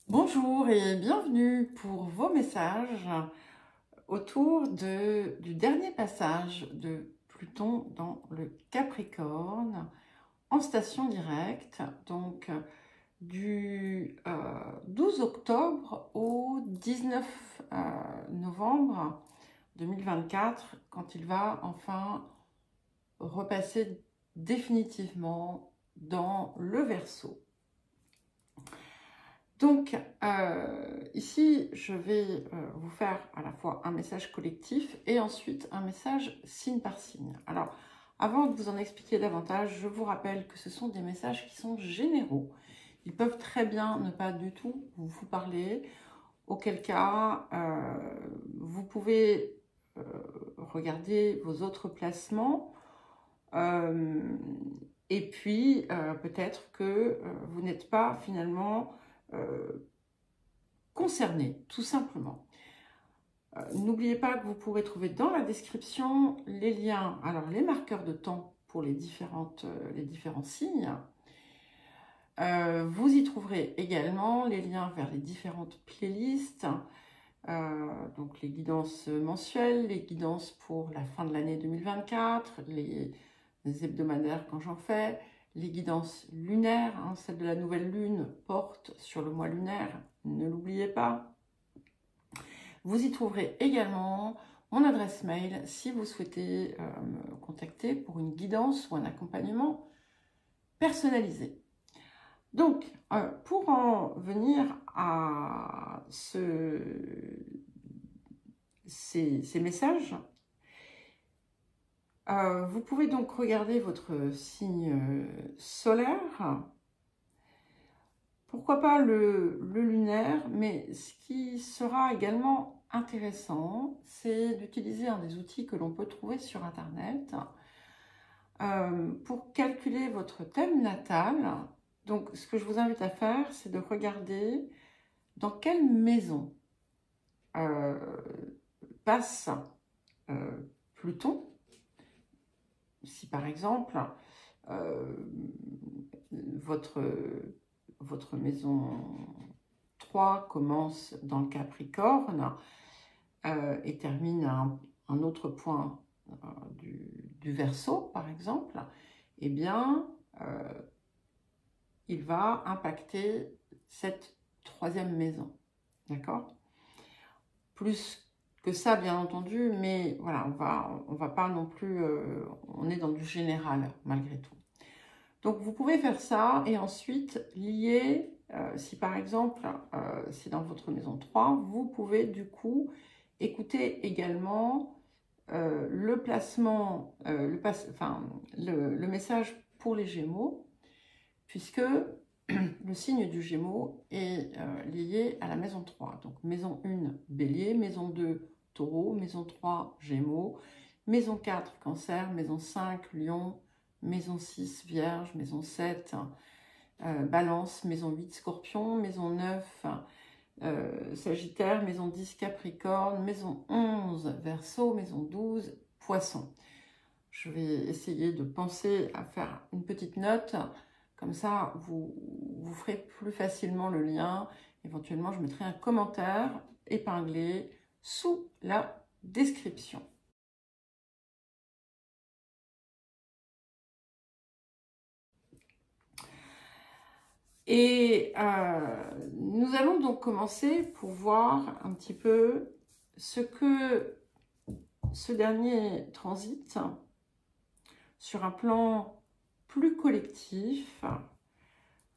Bonjour et bienvenue pour vos messages autour du dernier passage de Pluton dans le Capricorne en station directe, donc du 12 octobre au 19 novembre 2024, quand il va enfin repasser définitivement dans le Verseau. Donc, ici, je vais vous faire à la fois un message collectif et ensuite un message signe par signe. Alors, avant de vous en expliquer davantage, je vous rappelle que ce sont des messages qui sont généraux. Ils peuvent très bien ne pas du tout vous parler, auquel cas, vous pouvez regarder vos autres placements et puis peut-être que vous n'êtes pas finalement concernés, tout simplement. N'oubliez pas que vous pourrez trouver dans la description les liens, alors les marqueurs de temps pour les différents signes. Vous y trouverez également les liens vers les différentes playlists, donc les guidances mensuelles, les guidances pour la fin de l'année 2024, les hebdomadaires quand j'en fais, les guidances lunaires, celle de la nouvelle lune porte sur le mois lunaire, ne l'oubliez pas. Vous y trouverez également mon adresse mail si vous souhaitez me contacter pour une guidance ou un accompagnement personnalisé. Donc, pour en venir à ces messages, vous pouvez donc regarder votre signe solaire, pourquoi pas le lunaire, mais ce qui sera également intéressant, c'est d'utiliser un des outils que l'on peut trouver sur Internet pour calculer votre thème natal. Donc, ce que je vous invite à faire, c'est de regarder dans quelle maison passe Pluton. Si par exemple, votre maison 3 commence dans le Capricorne et termine à un autre point du Verseau, par exemple, eh bien, il va impacter cette troisième maison. D'accord? Plus que ça, bien entendu, mais voilà, on va pas non plus, on est dans du général, malgré tout. Donc, vous pouvez faire ça et ensuite lier, si par exemple, c'est dans votre maison 3, vous pouvez du coup écouter également le placement, le message pour les Gémeaux, puisque le signe du Gémeaux est lié à la maison 3. Donc, maison 1, Bélier, maison 2, Taureau, maison 3, Gémeaux, maison 4, Cancer, maison 5, Lion, maison 6, Vierge, maison 7, Balance, maison 8, Scorpion, maison 9, Sagittaire, maison 10, Capricorne, maison 11, Verseau, maison 12, Poisson. Je vais essayer de penser à faire une petite note, comme ça vous ferez plus facilement le lien. Éventuellement, je mettrai un commentaire épinglé sous la description. Et nous allons donc commencer pour voir un petit peu ce que ce dernier transit sur un plan plus collectif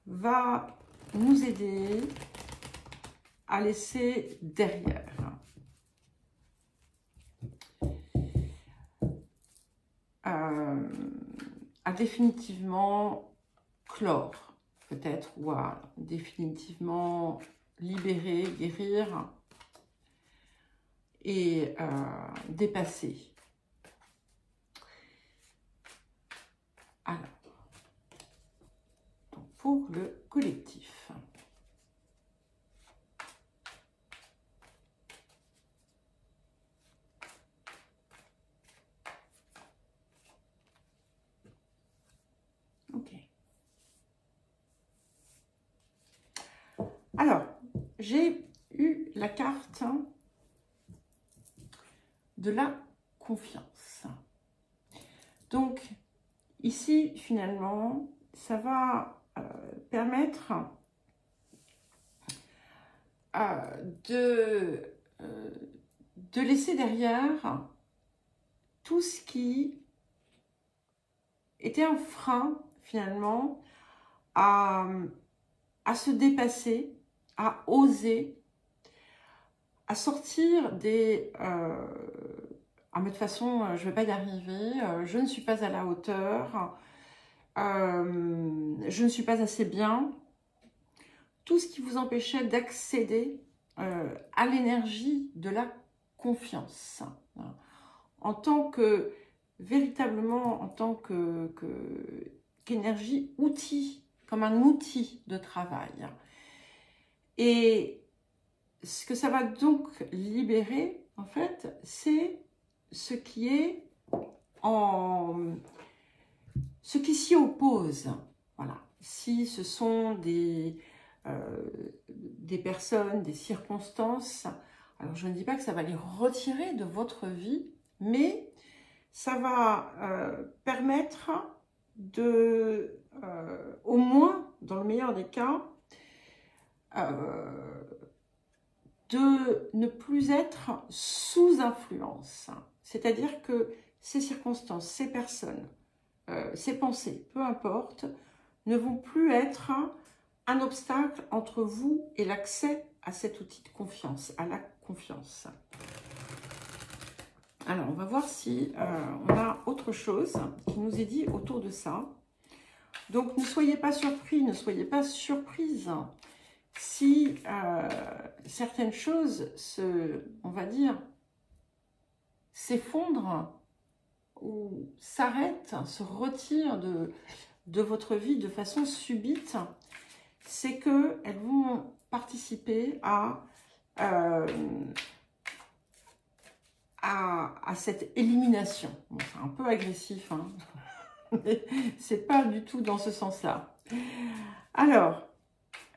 va nous aider à laisser derrière. À définitivement clore, peut-être, ou à définitivement libérer, guérir et dépasser. Alors, donc pour le collectif. Ok. Alors, j'ai eu la carte de la confiance. Donc, ici, finalement, ça va permettre de laisser derrière tout ce qui était un frein, finalement, à se dépasser, à oser, à sortir des... ah, mais de toute façon, je ne vais pas y arriver, je ne suis pas à la hauteur, je ne suis pas assez bien. Tout ce qui vous empêchait d'accéder à l'énergie de la confiance. En tant que, véritablement, en tant qu'énergie, outil, comme un outil de travail. Et ce que ça va donc libérer, en fait, c'est ce qui est ce qui s'y oppose. Voilà. Si ce sont des personnes, des circonstances, alors je ne dis pas que ça va les retirer de votre vie, mais ça va permettre de, au moins, dans le meilleur des cas, de ne plus être sous influence. C'est-à-dire que ces circonstances, ces personnes, ces pensées, peu importe, ne vont plus être un obstacle entre vous et l'accès à cet outil de confiance, à la confiance. Alors, on va voir si on a autre chose qui nous est dit autour de ça. Donc, ne soyez pas surpris, ne soyez pas surprise si certaines choses on va dire, s'effondrent ou s'arrêtent, se retirent de votre vie de façon subite, c'est qu'elles vont participer à cette élimination. Bon, c'est un peu agressif, hein, mais c'est pas du tout dans ce sens-là. Alors,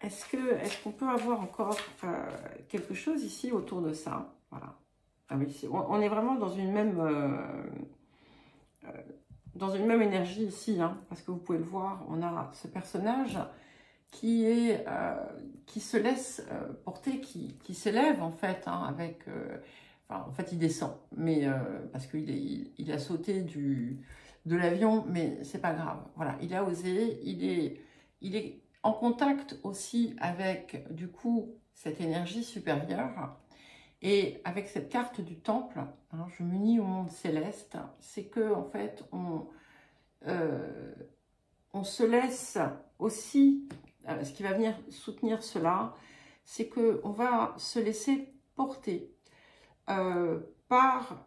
est-ce qu'on peut avoir encore quelque chose ici autour de ça? Voilà. Ah oui, on est vraiment dans une même énergie ici, hein, parce que vous pouvez le voir, on a ce personnage qui se laisse porter, qui s'élève en fait, hein, avec... enfin, en fait, il descend, mais parce qu'il a sauté de l'avion, mais c'est pas grave. Voilà, il a osé, il est en contact aussi avec, du coup, cette énergie supérieure. Et avec cette carte du temple, hein, je m'unis au monde céleste, c'est que en fait, on se laisse aussi, ce qui va venir soutenir cela, c'est qu'on va se laisser porter par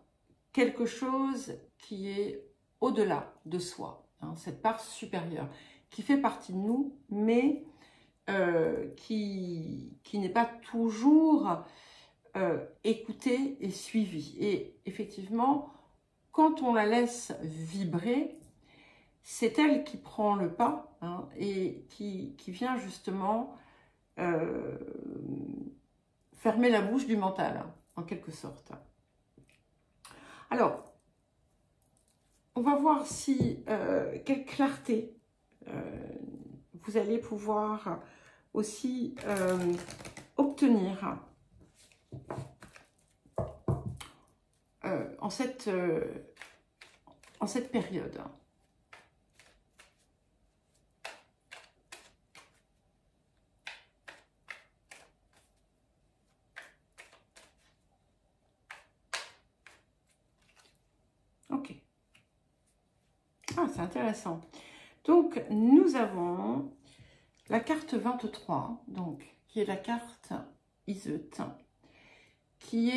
quelque chose qui est au-delà de soi, hein, cette part supérieure, qui fait partie de nous, mais qui n'est pas toujours écoutée et suivie. Et effectivement, quand on la laisse vibrer, c'est elle qui prend le pas, hein, et qui vient justement fermer la bouche du mental, hein, en quelque sorte. Alors, on va voir si quelle clarté vous allez pouvoir aussi obtenir en cette période. Ok. Ah, c'est intéressant. Donc, nous avons la carte 23, donc, qui est la carte Iseut, qui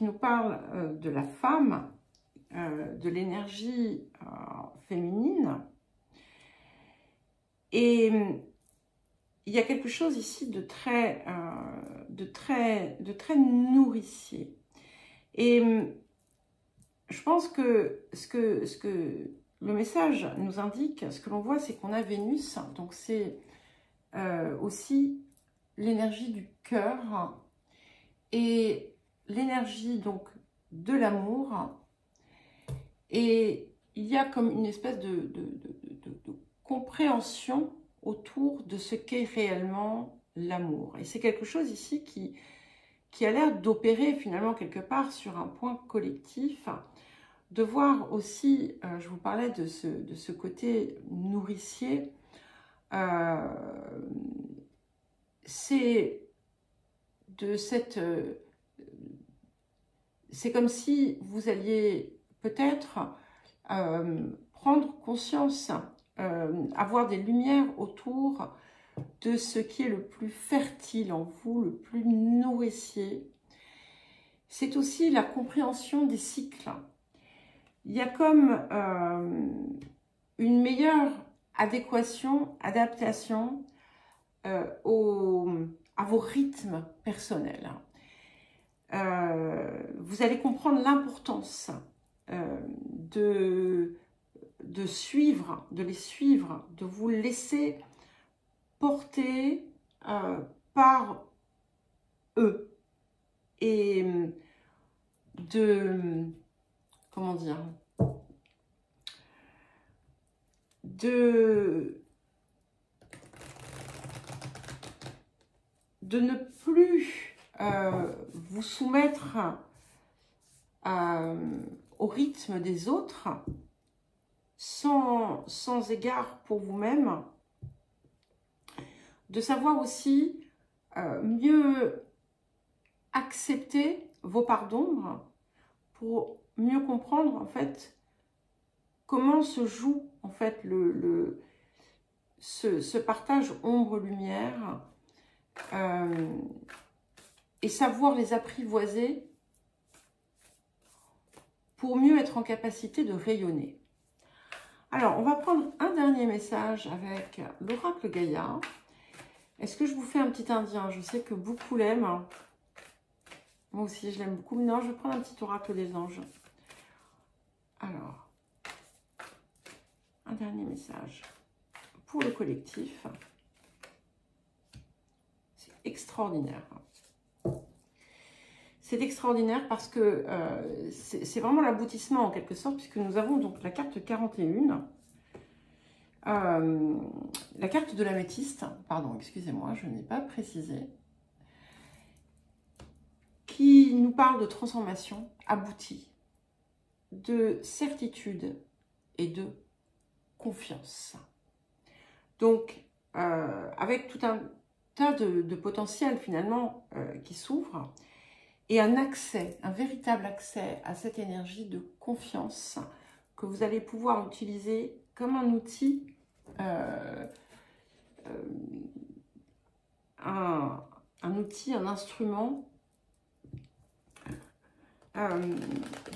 nous parle de la femme, de l'énergie féminine. Et il y a quelque chose ici de très nourricier. Et je pense que ce que le message nous indique, ce que l'on voit, c'est qu'on a Vénus. Donc c'est aussi l'énergie du cœur et l'énergie donc de l'amour. Et il y a comme une espèce de compréhension autour de ce qu'est réellement l'amour. Et c'est quelque chose ici qui a l'air d'opérer finalement quelque part sur un point collectif, de voir aussi, je vous parlais de ce côté nourricier, c'est comme si vous alliez peut-être prendre conscience, avoir des lumières autour de ce qui est le plus fertile en vous, le plus nourricier. C'est aussi la compréhension des cycles. Il y a comme une meilleure adéquation, adaptation à vos rythmes personnels. Vous allez comprendre l'importance de les suivre, de vous laisser porter par eux et comment dire, de ne plus vous soumettre au rythme des autres sans égard pour vous-même, de savoir aussi mieux accepter vos parts d'ombre pour mieux comprendre en fait comment se joue en fait ce partage ombre-lumière et savoir les apprivoiser pour mieux être en capacité de rayonner. Alors, on va prendre un dernier message avec l'oracle Gaïa. Est-ce que je vous fais un petit indien? Je sais que beaucoup l'aiment. Moi aussi, je l'aime beaucoup. Non, je vais prendre un petit oracle des anges. Alors, un dernier message pour le collectif. C'est extraordinaire. C'est extraordinaire parce que c'est vraiment l'aboutissement en quelque sorte, puisque nous avons donc la carte 41, la carte de l'améthyste, pardon, excusez-moi, je n'ai pas précisé, qui nous parle de transformation aboutie, de certitude et de confiance. Donc, avec tout un tas de potentiel finalement qui s'ouvre, et un accès, un véritable accès à cette énergie de confiance que vous allez pouvoir utiliser comme un outil, un instrument,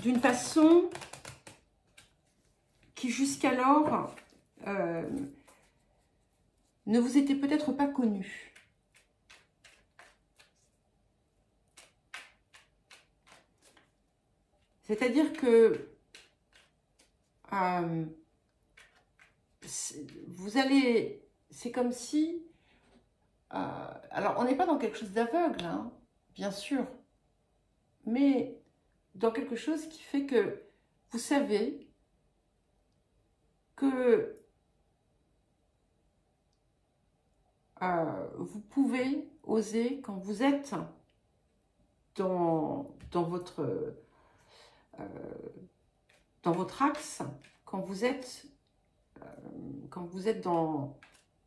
d'une façon qui jusqu'alors ne vous était peut-être pas connue. C'est-à-dire que vous allez, c'est comme si, alors on n'est pas dans quelque chose d'aveugle, hein, bien sûr, mais dans quelque chose qui fait que vous savez que vous pouvez oser quand vous êtes dans votre axe, quand vous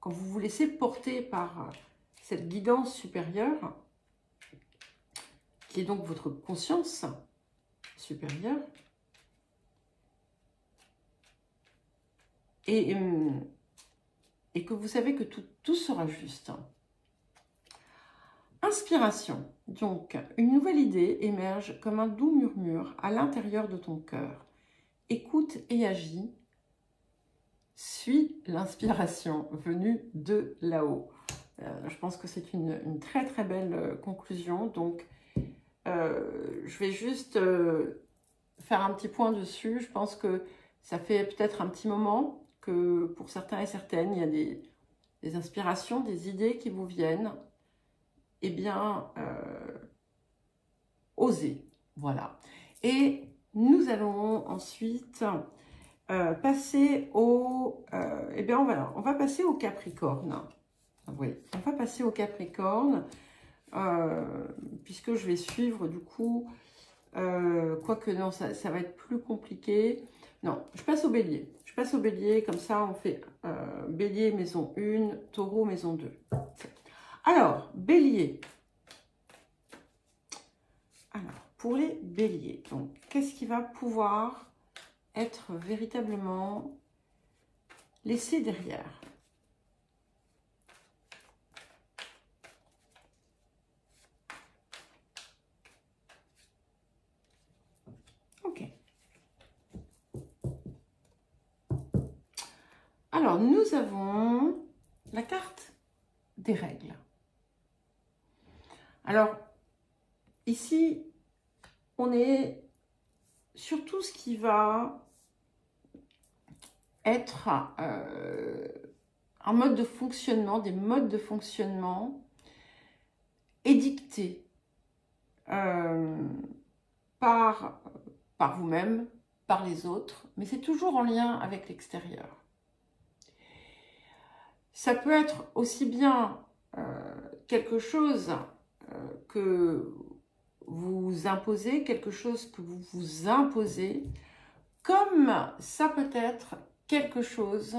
vous laissez porter par cette guidance supérieure, qui est donc votre conscience supérieure, et que vous savez que tout sera juste. Inspiration. Donc, une nouvelle idée émerge comme un doux murmure à l'intérieur de ton cœur. Écoute et agis. Suis l'inspiration venue de là-haut. Je pense que c'est une très très belle conclusion. Donc, je vais juste faire un petit point dessus. Je pense que ça fait peut-être un petit moment que pour certains et certaines, il y a des inspirations, des idées qui vous viennent. eh bien, oser. Voilà. Et nous allons ensuite passer au... eh bien, on va passer au Capricorne. Oui, on va passer au Capricorne, puisque je vais suivre, du coup, quoique non, ça va être plus compliqué. Non, je passe au Bélier. Je passe au Bélier, comme ça, on fait Bélier, maison 1, Taureau, maison 2. Alors, Bélier. Alors, pour les Béliers, donc, qu'est-ce qui va pouvoir être véritablement laissé derrière? Ok. Alors, nous avons la carte des règles. Alors, ici, on est sur tout ce qui va être un mode de fonctionnement, des modes de fonctionnement édictés par vous-même, par les autres, mais c'est toujours en lien avec l'extérieur. Ça peut être aussi bien quelque chose que vous imposez, quelque chose que vous vous imposez, comme ça peut être quelque chose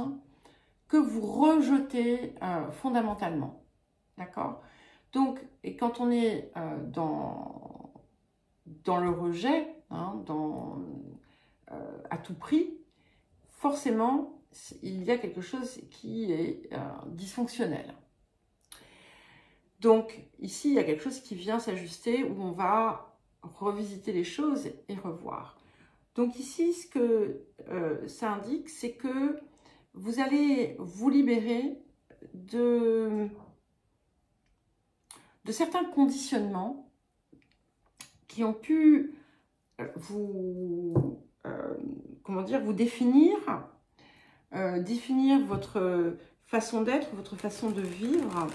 que vous rejetez fondamentalement. D'accord? Donc, et quand on est dans le rejet, hein, à tout prix, forcément, il y a quelque chose qui est dysfonctionnel. Donc, ici, il y a quelque chose qui vient s'ajuster, où on va revisiter les choses et revoir. Donc ici, ce que ça indique, c'est que vous allez vous libérer de certains conditionnements qui ont pu comment dire, vous définir votre façon d'être, votre façon de vivre.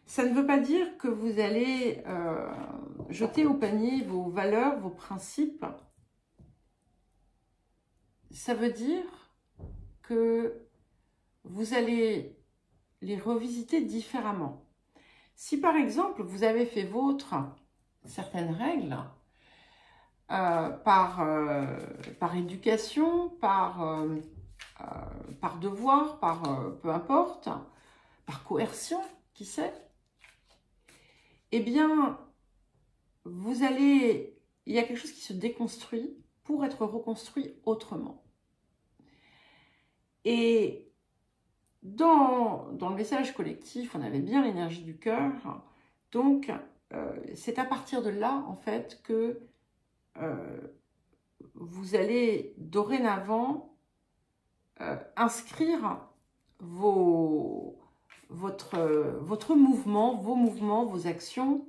Ça ne veut pas dire que vous allez jeter au panier vos valeurs, vos principes. Ça veut dire que vous allez les revisiter différemment. Si par exemple, vous avez fait vôtre certaines règles, par éducation, par devoir, peu importe, par coercion, qui sait, eh bien, il y a quelque chose qui se déconstruit pour être reconstruit autrement. Et dans le message collectif, on avait bien l'énergie du cœur. Donc, c'est à partir de là, en fait, que vous allez dorénavant inscrire votre mouvement, vos mouvements, vos actions.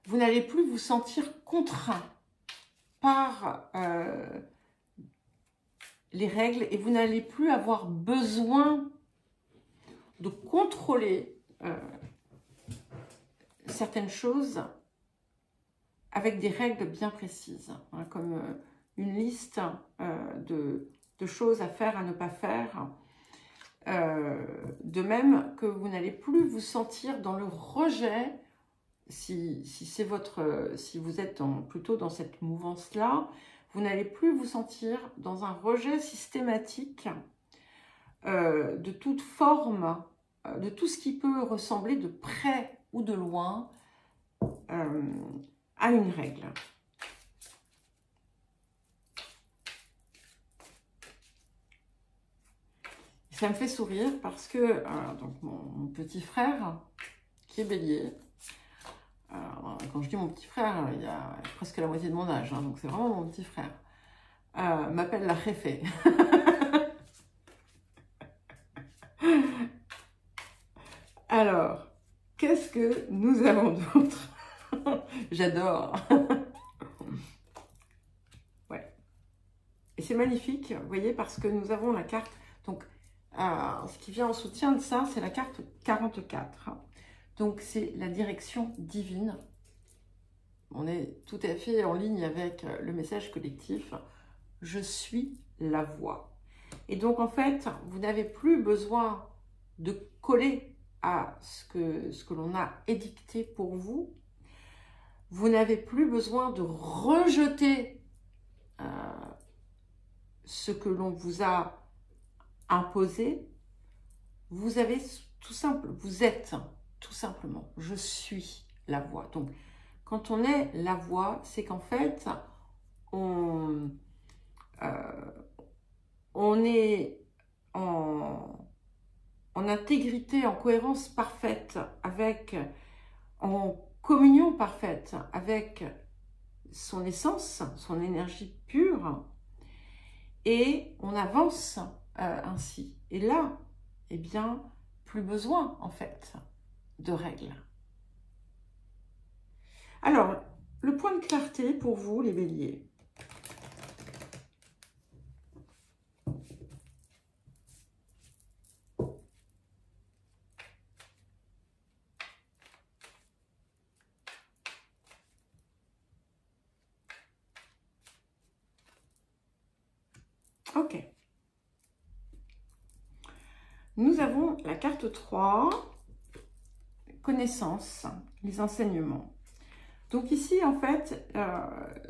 Vous n'allez plus vous sentir contraint par les règles et vous n'allez plus avoir besoin de contrôler certaines choses avec des règles bien précises, hein, comme une liste de choses à faire, à ne pas faire. De même que vous n'allez plus vous sentir dans le rejet, si vous êtes plutôt dans cette mouvance-là, vous n'allez plus vous sentir dans un rejet systématique de toute forme, de tout ce qui peut ressembler de près ou de loin à une règle. Ça me fait sourire parce que donc mon petit frère, qui est bélier, quand je dis mon petit frère, il a presque la moitié de mon âge, hein, donc c'est vraiment mon petit frère, m'appelle la Réfé. Alors, qu'est-ce que nous avons d'autre? J'adore. Ouais. Et c'est magnifique, vous voyez, parce que nous avons la carte. Donc, ce qui vient en soutien de ça, c'est la carte 44. Donc, c'est la direction divine. On est tout à fait en ligne avec le message collectif. Je suis la voix. Et donc, en fait, vous n'avez plus besoin de coller à ce que l'on a édicté pour vous. Vous n'avez plus besoin de rejeter ce que l'on vous a imposé. Vous avez tout simple, vous êtes tout simplement, je suis la voix. Donc, quand on est la voix, c'est qu'en fait, on est en intégrité, en cohérence parfaite, en communion parfaite avec son essence, son énergie pure, et on avance ainsi. Et là, eh bien, plus besoin, en fait, de règles. Alors, le point de clarté pour vous, les béliers. Ok. Nous avons la carte 3, connaissance, les enseignements. Donc ici, en fait,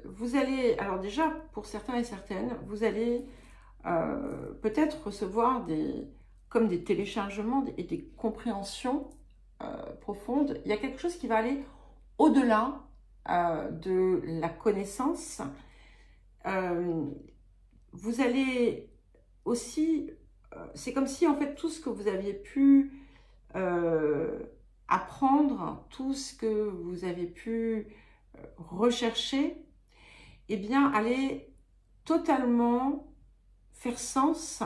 vous allez, alors déjà, pour certains et certaines, vous allez peut-être recevoir comme des téléchargements et des compréhensions profondes. Il y a quelque chose qui va aller au-delà de la connaissance. Vous allez aussi, c'est comme si en fait tout ce que vous aviez pu apprendre, tout ce que vous avez pu rechercher, eh bien allait totalement faire sens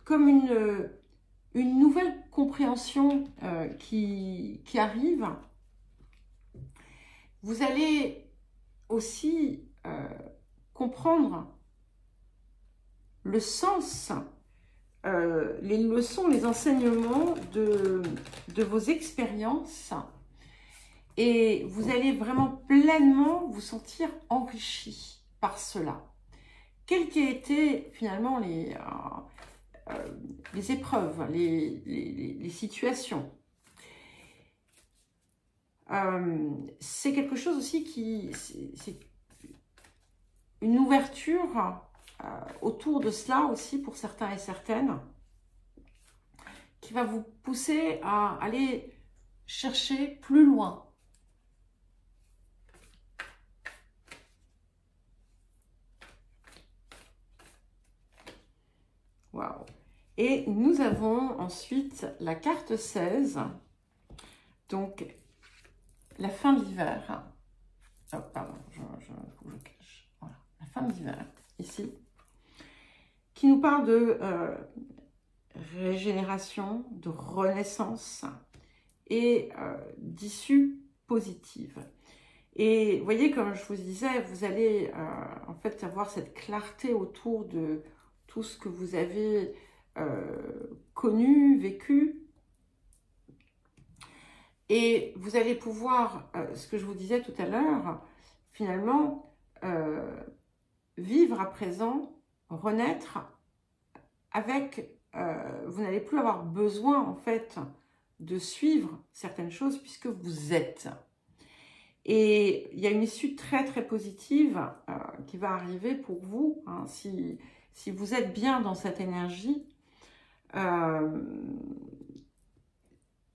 comme une nouvelle compréhension qui arrive. Vous allez aussi comprendre le sens, les leçons, les enseignements de vos expériences, et vous allez vraiment pleinement vous sentir enrichi par cela. Quelles qu'aient été finalement les épreuves, les situations. C'est quelque chose aussi c'est une ouverture autour de cela aussi pour certains et certaines, qui va vous pousser à aller chercher plus loin. Waouh! Et nous avons ensuite la carte 16, donc la fin de l'hiver. Oh, pardon, faut que je cache. Voilà, la fin de l'hiver, ici, qui nous parle de régénération, de renaissance et d'issue positive. Et vous voyez, comme je vous disais, vous allez en fait avoir cette clarté autour de tout ce que vous avez connu, vécu. Et vous allez pouvoir, ce que je vous disais tout à l'heure, finalement, vivre à présent, renaître avec, vous n'allez plus avoir besoin en fait de suivre certaines choses puisque vous êtes. Et il y a une issue très très positive qui va arriver pour vous, hein, si vous êtes bien dans cette énergie.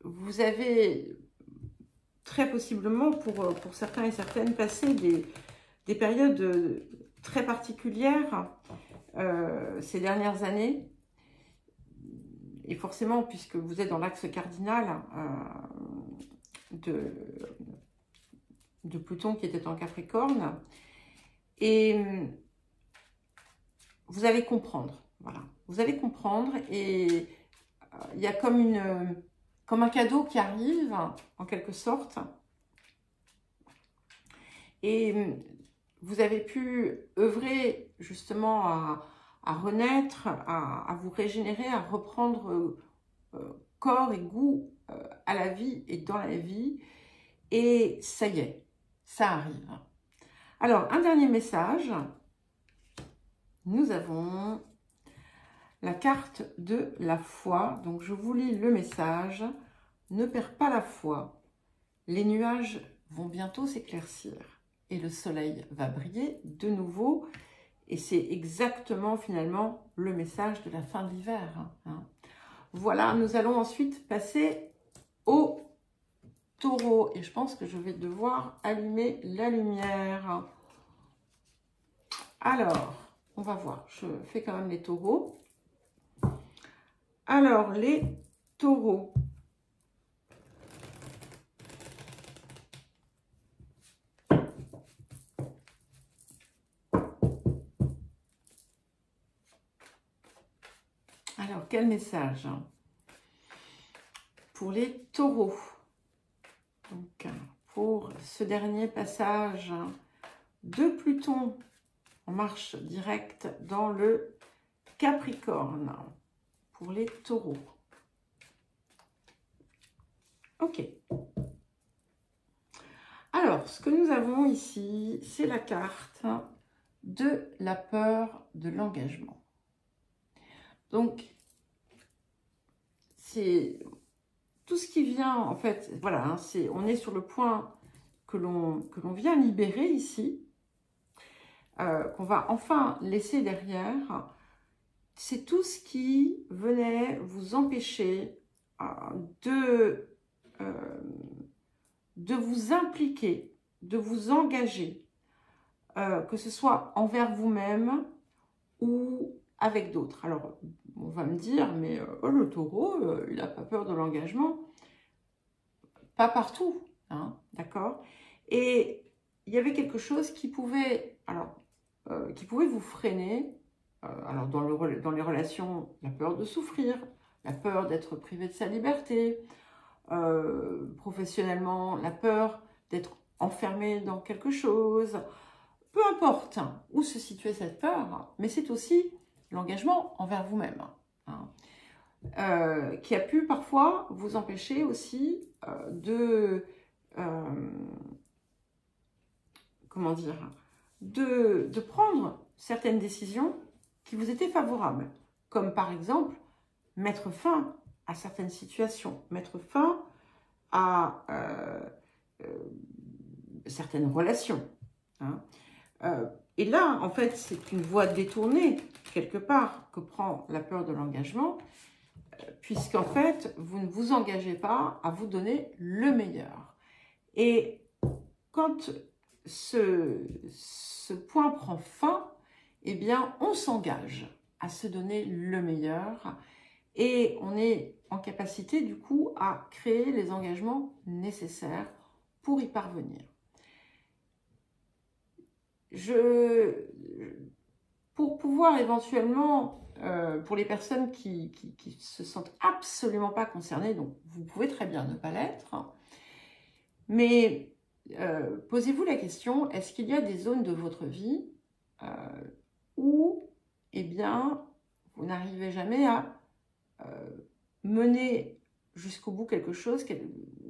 Vous avez très possiblement, pour certains et certaines, passé des périodes très particulières ces dernières années. Et forcément, puisque vous êtes dans l'axe cardinal de Pluton qui était en Capricorne, et vous allez comprendre, voilà, vous allez comprendre, et il y a comme un cadeau qui arrive, en quelque sorte, et vous avez pu œuvrer justement à renaître, à vous régénérer, à reprendre corps et goût à la vie et dans la vie. Et ça y est, ça arrive. Alors, un dernier message. Nous avons la carte de la foi. Donc, je vous lis le message. Ne perds pas la foi. Les nuages vont bientôt s'éclaircir et le soleil va briller de nouveau. Et c'est exactement, finalement, le message de la fin de l'hiver. Voilà, nous allons ensuite passer au Taureau. Et je pense que je vais devoir allumer la lumière. Alors, on va voir. Je fais quand même les taureaux. Alors, les taureaux. Alors, quel message pour les taureaux? Donc, pour ce dernier passage de Pluton en marche directe dans le Capricorne, pour les taureaux. Ok. Alors, ce que nous avons ici, c'est la carte de la peur de l'engagement. Donc, c'est tout ce qui vient, en fait, voilà, on est sur le point que l'on vient libérer ici, qu'on va enfin laisser derrière. C'est tout ce qui venait vous empêcher de vous impliquer, de vous engager, que ce soit envers vous-même ou avec d'autres. Alors, on va me dire, mais le taureau, il n'a pas peur de l'engagement. Pas partout, hein, d'accord? Et il y avait quelque chose qui pouvait, qui pouvait vous freiner. Alors, dans les relations, la peur de souffrir, la peur d'être privé de sa liberté, professionnellement, la peur d'être enfermé dans quelque chose. Peu importe où se situait cette peur, mais c'est aussi l'engagement envers vous-même, hein, qui a pu parfois vous empêcher aussi comment dire, de prendre certaines décisions qui vous étaient favorables, comme par exemple mettre fin à certaines situations, mettre fin à certaines relations, hein. Et là, en fait, c'est une voie détournée, quelque part, que prend la peur de l'engagement, puisqu'en fait, vous ne vous engagez pas à vous donner le meilleur. Et quand ce point prend fin, eh bien, on s'engage à se donner le meilleur et on est en capacité, du coup, à créer les engagements nécessaires pour y parvenir. Pour pouvoir éventuellement, pour les personnes qui se sentent absolument pas concernées, donc vous pouvez très bien ne pas l'être, mais posez-vous la question, est-ce qu'il y a des zones de votre vie où, eh bien, vous n'arrivez jamais à mener jusqu'au bout quelque chose,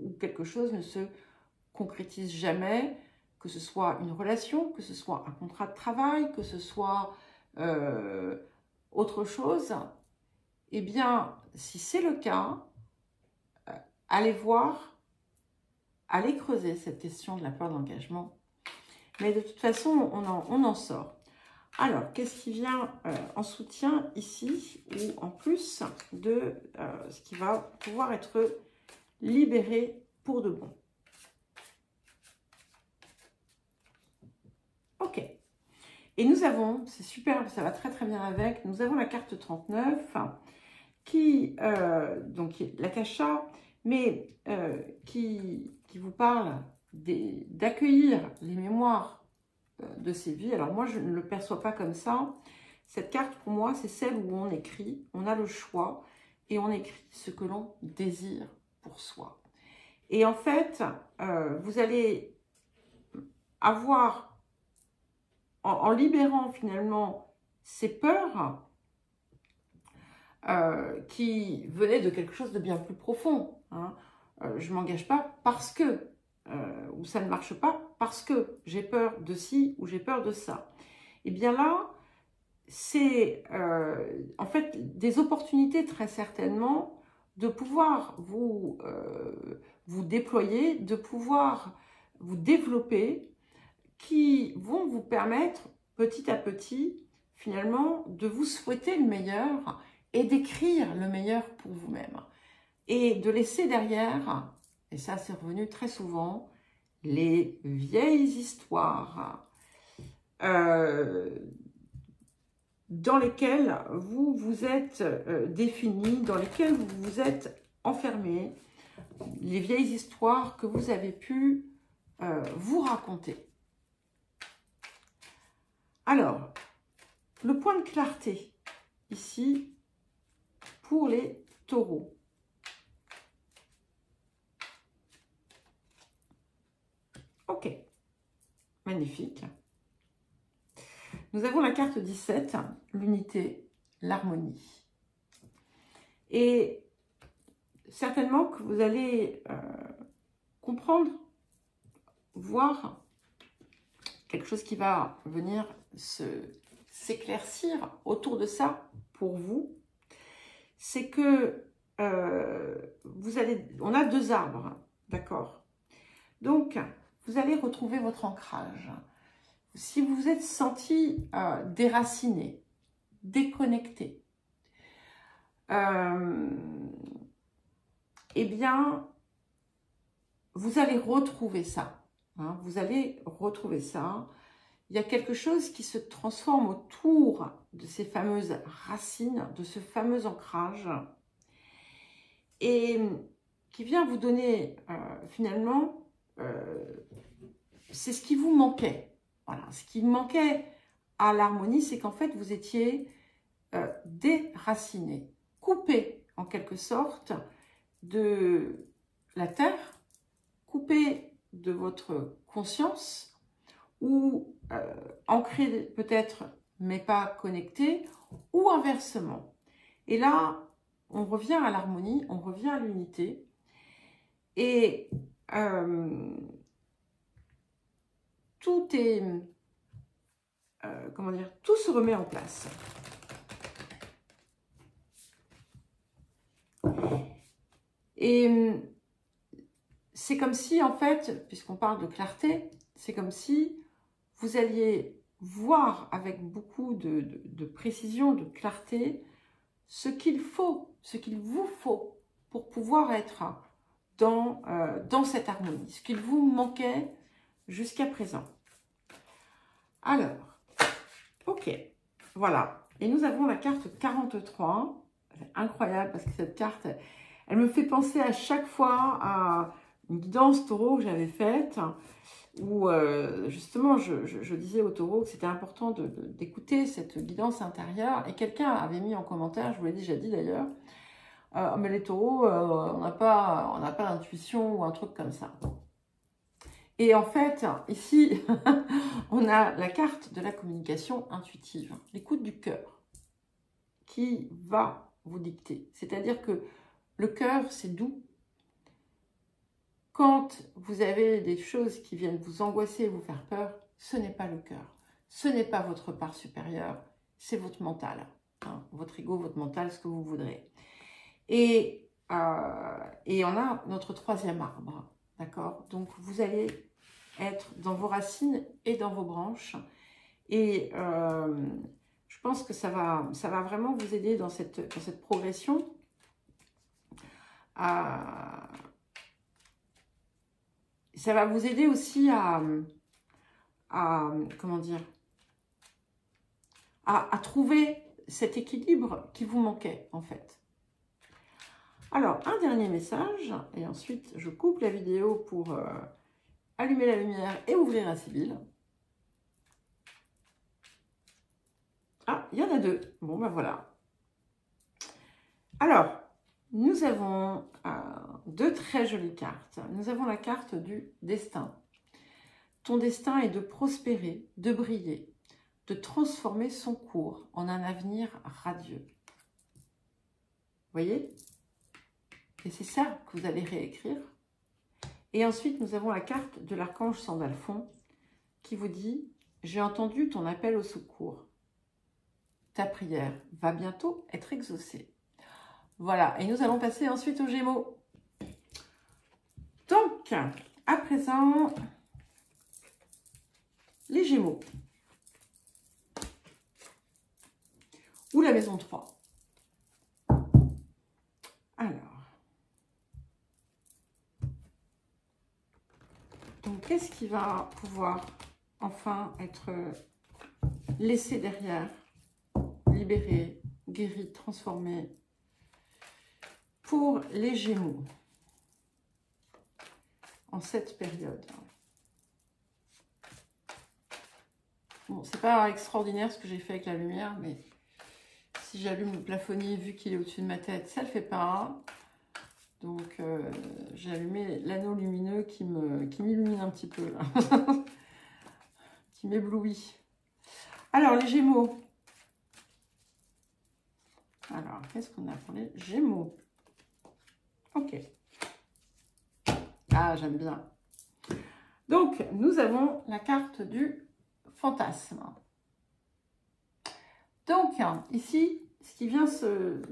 où quelque chose ne se concrétise jamais, que ce soit une relation, que ce soit un contrat de travail, que ce soit autre chose, eh bien, si c'est le cas, allez voir, allez creuser cette question de la peur d'engagement. Mais de toute façon, on en sort. Alors, qu'est-ce qui vient en soutien ici, ou en plus de ce qui va pouvoir être libéré pour de bon? Ok. Et nous avons, c'est super, ça va très très bien avec, nous avons la carte 39, qui, donc l'akasha, mais qui vous parle d'accueillir les mémoires de ces vies. Alors moi, je ne le perçois pas comme ça. Cette carte, pour moi, c'est celle où on écrit, on a le choix, et on écrit ce que l'on désire pour soi. Et en fait, vous allez avoir, en libérant finalement ces peurs qui venaient de quelque chose de bien plus profond. Hein. Je ne m'engage pas parce que, ou ça ne marche pas parce que j'ai peur de ci ou j'ai peur de ça. Et bien là, c'est en fait des opportunités très certainement de pouvoir vous déployer, de pouvoir vous développer, qui vont vous permettre petit à petit finalement de vous souhaiter le meilleur et d'écrire le meilleur pour vous-même. Et de laisser derrière, et ça c'est revenu très souvent, les vieilles histoires dans lesquelles vous vous êtes défini, dans lesquelles vous vous êtes enfermé, les vieilles histoires que vous avez pu vous raconter. Alors, le point de clarté, ici, pour les taureaux. Ok, magnifique. Nous avons la carte 17, l'unité, l'harmonie. Et certainement que vous allez comprendre, voir quelque chose qui va venir s'éclaircir autour de ça pour vous. C'est que on a deux arbres, d'accord? Donc, vous allez retrouver votre ancrage. Si vous vous êtes senti déraciné, déconnecté, eh bien, vous allez retrouver ça. Hein, vous allez retrouver ça. Il y a quelque chose qui se transforme autour de ces fameuses racines, de ce fameux ancrage, et qui vient vous donner finalement, c'est ce qui vous manquait. Voilà, ce qui manquait à l'harmonie, c'est qu'en fait, vous étiez déraciné, coupé en quelque sorte de la terre, coupé de votre conscience, ou ancré peut-être, mais pas connecté, ou inversement. Et là, on revient à l'harmonie, on revient à l'unité, et tout est, comment dire, tout se remet en place. Et c'est comme si, en fait, puisqu'on parle de clarté, c'est comme si vous alliez voir avec beaucoup de précision, de clarté, ce qu'il faut, ce qu'il vous faut pour pouvoir être dans cette harmonie, ce qu'il vous manquait jusqu'à présent. Alors, ok, voilà. Et nous avons la carte 43. C'est incroyable parce que cette carte, elle me fait penser à chaque fois à une guidance taureau que j'avais faite, où justement je disais au taureau que c'était important d'écouter cette guidance intérieure. Et quelqu'un avait mis en commentaire, je vous l'ai déjà dit d'ailleurs, mais les taureaux, on n'a pas d'intuition ou un truc comme ça. Et en fait, ici, on a la carte de la communication intuitive, l'écoute du cœur, qui va vous dicter. C'est-à-dire que le cœur, c'est doux. Quand vous avez des choses qui viennent vous angoisser et vous faire peur, ce n'est pas le cœur. Ce n'est pas votre part supérieure, c'est votre mental. Hein, votre ego, votre mental, ce que vous voudrez. Et on a notre troisième arbre. D'accord? Donc, vous allez être dans vos racines et dans vos branches. Et je pense que ça va vraiment vous aider dans cette progression. Ça va vous aider aussi à comment dire, à trouver cet équilibre qui vous manquait en fait. Alors, un dernier message, et ensuite je coupe la vidéo pour allumer la lumière et ouvrir la Sibylle. Ah, il y en a deux. Bon, ben voilà. Alors, nous avons deux très jolies cartes. Nous avons la carte du destin. Ton destin est de prospérer, de briller, de transformer son cours en un avenir radieux. Vous voyez? Et c'est ça que vous allez réécrire. Et ensuite, nous avons la carte de l'archange Sandalphon qui vous dit « J'ai entendu ton appel au secours. Ta prière va bientôt être exaucée. » Voilà, et nous allons passer ensuite aux Gémeaux. Donc, à présent, les Gémeaux. Ou la maison 3. Alors. Donc, qu'est-ce qui va pouvoir enfin être laissé derrière, libéré, guéri, transformé pour les Gémeaux en cette période? Bon, c'est pas extraordinaire ce que j'ai fait avec la lumière, mais si j'allume le plafonnier, vu qu'il est au-dessus de ma tête, ça ne le fait pas. Donc, j'ai allumé l'anneau lumineux qui m'illumine un petit peu, là. Qui m'éblouit. Alors, les Gémeaux. Alors, qu'est-ce qu'on a pour les Gémeaux? Ok. Ah, j'aime bien. Donc, nous avons la carte du fantasme. Donc, ici, ce qui vient se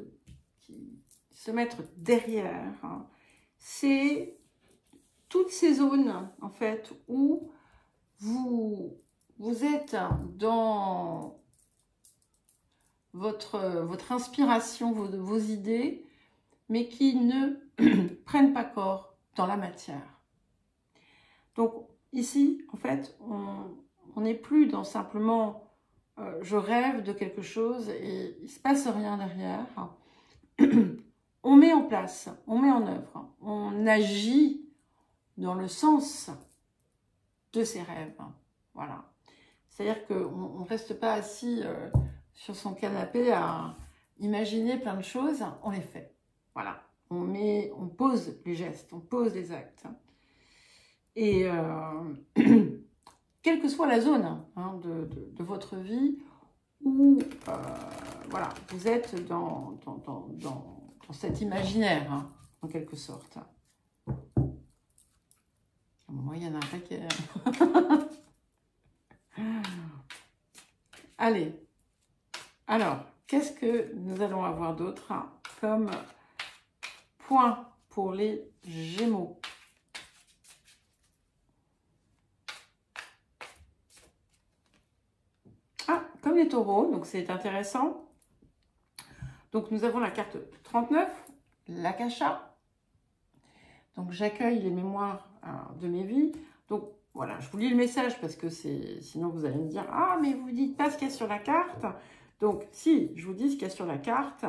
mettre derrière, c'est toutes ces zones, en fait, où vous êtes dans votre inspiration, vos idées, mais qui ne prennent pas corps dans la matière. Donc, ici, en fait, on n'est plus dans simplement je rêve de quelque chose et il ne se passe rien derrière. On met en place, on met en œuvre, on agit dans le sens de ses rêves. Voilà. C'est-à-dire qu'on ne reste pas assis sur son canapé à imaginer plein de choses, on les fait. Voilà. On pose les gestes, on pose les actes. Et quelle que soit la zone de votre vie où voilà, vous êtes dans cet imaginaire, en quelque sorte. Moi, il y en a un paquet. Allez. Alors, qu'est-ce que nous allons avoir d'autre comme point pour les Gémeaux? Ah, comme les Taureaux, donc c'est intéressant. Donc, nous avons la carte 39, l'Akasha. Donc, j'accueille les mémoires de mes vies. Donc, voilà, je vous lis le message parce que sinon vous allez me dire « Ah, mais vous ne dites pas ce qu'il y a sur la carte ». Donc, si, je vous dis ce qu'il y a sur la carte,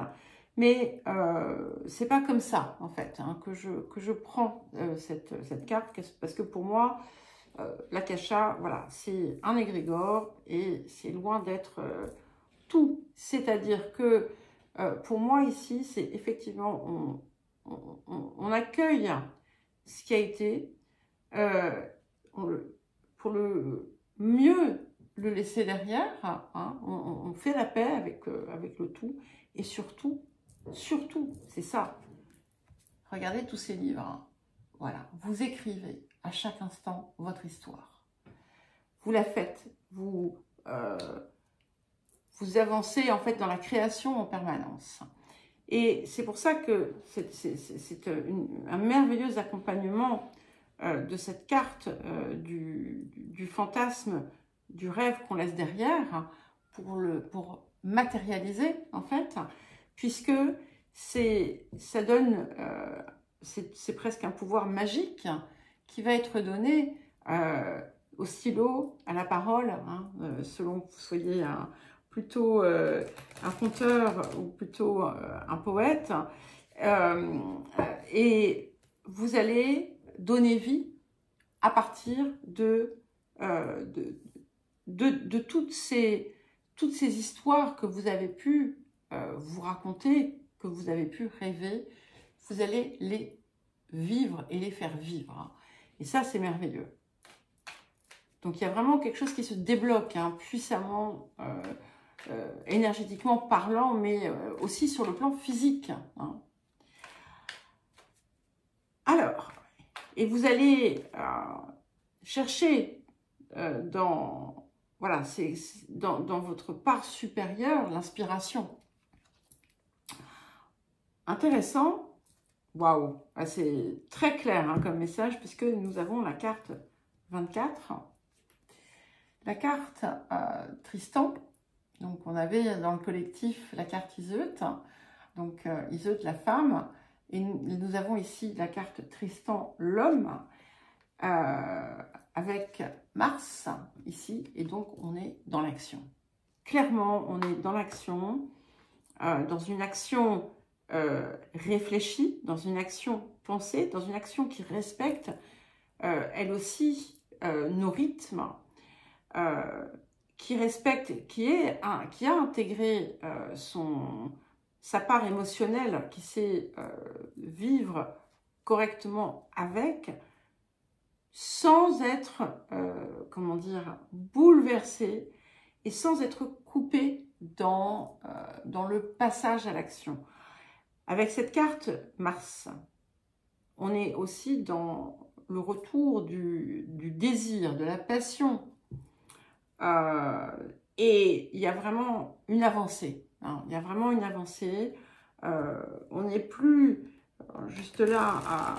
mais c'est pas comme ça, en fait, que je prends cette carte, parce que pour moi, l'Akasha, voilà, c'est un égrégore et c'est loin d'être tout. C'est-à-dire que pour moi, ici, c'est effectivement, on accueille ce qui a été, pour le mieux le laisser derrière, on fait la paix avec le tout, et surtout, c'est ça. Regardez tous ces livres, voilà, vous écrivez à chaque instant votre histoire. Vous la faites, vous avancez en fait dans la création en permanence. Et c'est pour ça que c'est un merveilleux accompagnement de cette carte du fantasme, du rêve qu'on laisse derrière pour matérialiser en fait, puisque ça donne, c'est presque un pouvoir magique qui va être donné au stylo, à la parole, selon que vous soyez plutôt un conteur ou plutôt un poète, et vous allez donner vie à partir de toutes ces histoires que vous avez pu vous raconter, que vous avez pu rêver. Vous allez les vivre et les faire vivre. Et ça, c'est merveilleux. Donc, il y a vraiment quelque chose qui se débloque hein, puissamment, énergétiquement parlant, mais aussi sur le plan physique. Hein. Alors, et vous allez chercher voilà, c'est dans votre part supérieure l'inspiration. Intéressant. Waouh, c'est très clair hein, comme message puisque nous avons la carte 24. La carte Tristan. Donc, on avait dans le collectif la carte Iseut. Donc, Iseut, la femme. Et nous avons ici la carte Tristan, l'homme. Avec Mars, ici. Et donc, on est dans l'action. Clairement, on est dans l'action. Dans une action réfléchie. Dans une action pensée. Dans une action qui respecte, elle aussi, nos rythmes. Qui respecte, qui a intégré sa part émotionnelle, qui sait vivre correctement avec, sans être, comment dire, bouleversé et sans être coupé dans le passage à l'action. Avec cette carte Mars, on est aussi dans le retour du désir, de la passion. Et il y a vraiment une avancée. Hein, il y a vraiment une avancée. On n'est plus juste là à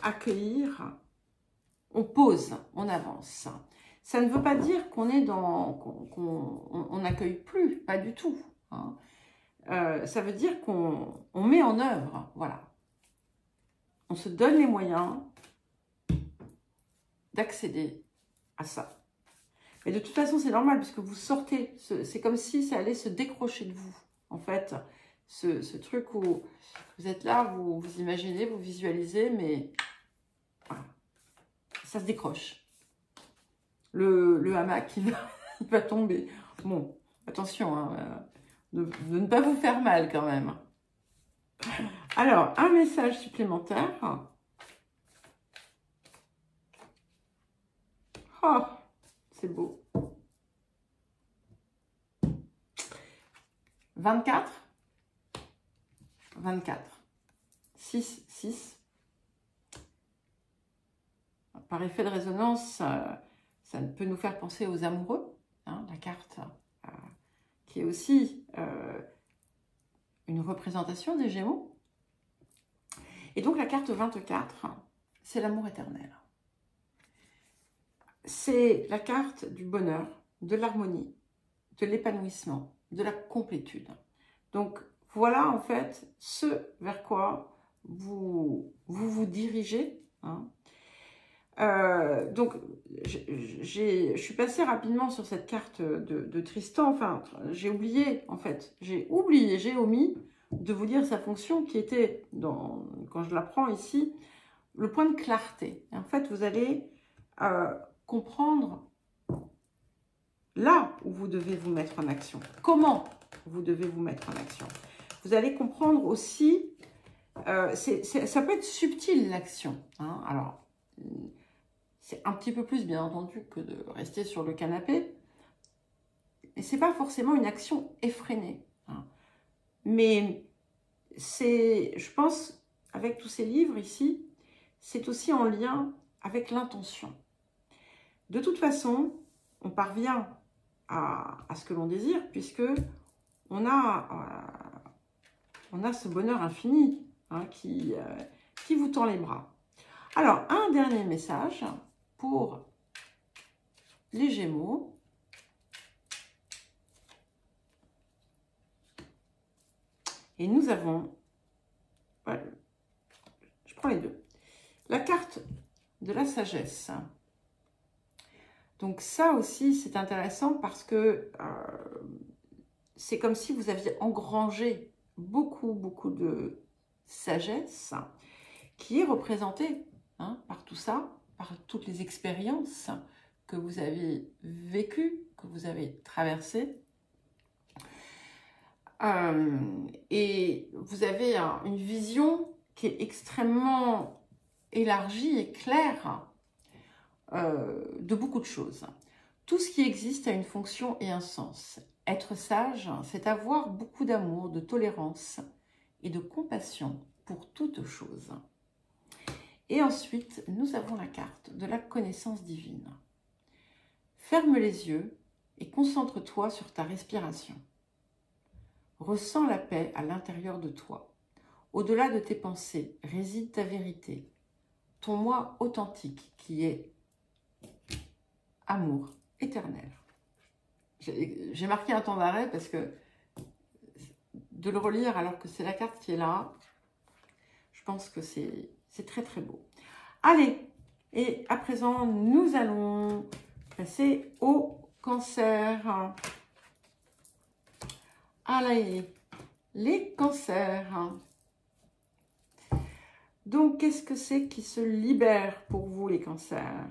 accueillir. On pose, on avance. Ça ne veut pas dire qu'on est qu'on n'accueille plus, pas du tout. Hein. Ça veut dire qu'on met en œuvre. Voilà. On se donne les moyens d'accéder à ça. Et de toute façon, c'est normal, parce que vous sortez, c'est comme si ça allait se décrocher de vous, en fait. Ce truc où vous êtes là, vous imaginez, vous visualisez, mais voilà, ça se décroche. Le hamac, il va tomber. Bon, attention, hein, de ne pas vous faire mal quand même. Alors, un message supplémentaire. Oh, c'est beau. 24. 24. 6, 6. Par effet de résonance, ça peut nous faire penser aux amoureux. Hein, la carte qui est aussi une représentation des Gémeaux. Et donc la carte 24, c'est l'amour éternel. C'est la carte du bonheur, de l'harmonie, de l'épanouissement, de la complétude. Donc voilà en fait ce vers quoi vous dirigez. Hein. Donc je suis passée rapidement sur cette carte de Tristan. Enfin, j'ai oublié en fait, j'ai omis de vous dire sa fonction qui était, quand je la prends ici, le point de clarté. Et en fait, vous allez comprendre là où vous devez vous mettre en action. Comment vous devez vous mettre en action. Vous allez comprendre aussi, ça peut être subtil l'action. Hein. Alors, c'est un petit peu plus bien entendu que de rester sur le canapé. Et c'est pas forcément une action effrénée. Hein. Mais c'est, je pense, avec tous ces livres ici, c'est aussi en lien avec l'intention. De toute façon, on parvient à ce que l'on désire, puisque on a ce bonheur infini hein, qui vous tend les bras. Alors, un dernier message pour les Gémeaux. Et nous avons, voilà, je prends les deux, la carte de la sagesse. Donc ça aussi, c'est intéressant parce que c'est comme si vous aviez engrangé beaucoup de sagesse qui est représentée hein, par tout ça, par toutes les expériences que vous avez vécues, que vous avez traversées. Et vous avez une vision qui est extrêmement élargie et claire de beaucoup de choses. Tout ce qui existe a une fonction et un sens. Être sage, c'est avoir beaucoup d'amour, de tolérance et de compassion pour toute chose. Et ensuite, nous avons la carte de la connaissance divine. Ferme les yeux et concentre-toi sur ta respiration. Ressens la paix à l'intérieur de toi. Au-delà de tes pensées réside ta vérité, ton moi authentique qui est amour éternel. J'ai marqué un temps d'arrêt parce que de le relire alors que c'est la carte qui est là, je pense que c'est très très beau. Allez, et à présent, nous allons passer au cancer. Allez, les cancers. Donc, qu'est-ce que c'est qui se libère pour vous, les cancers?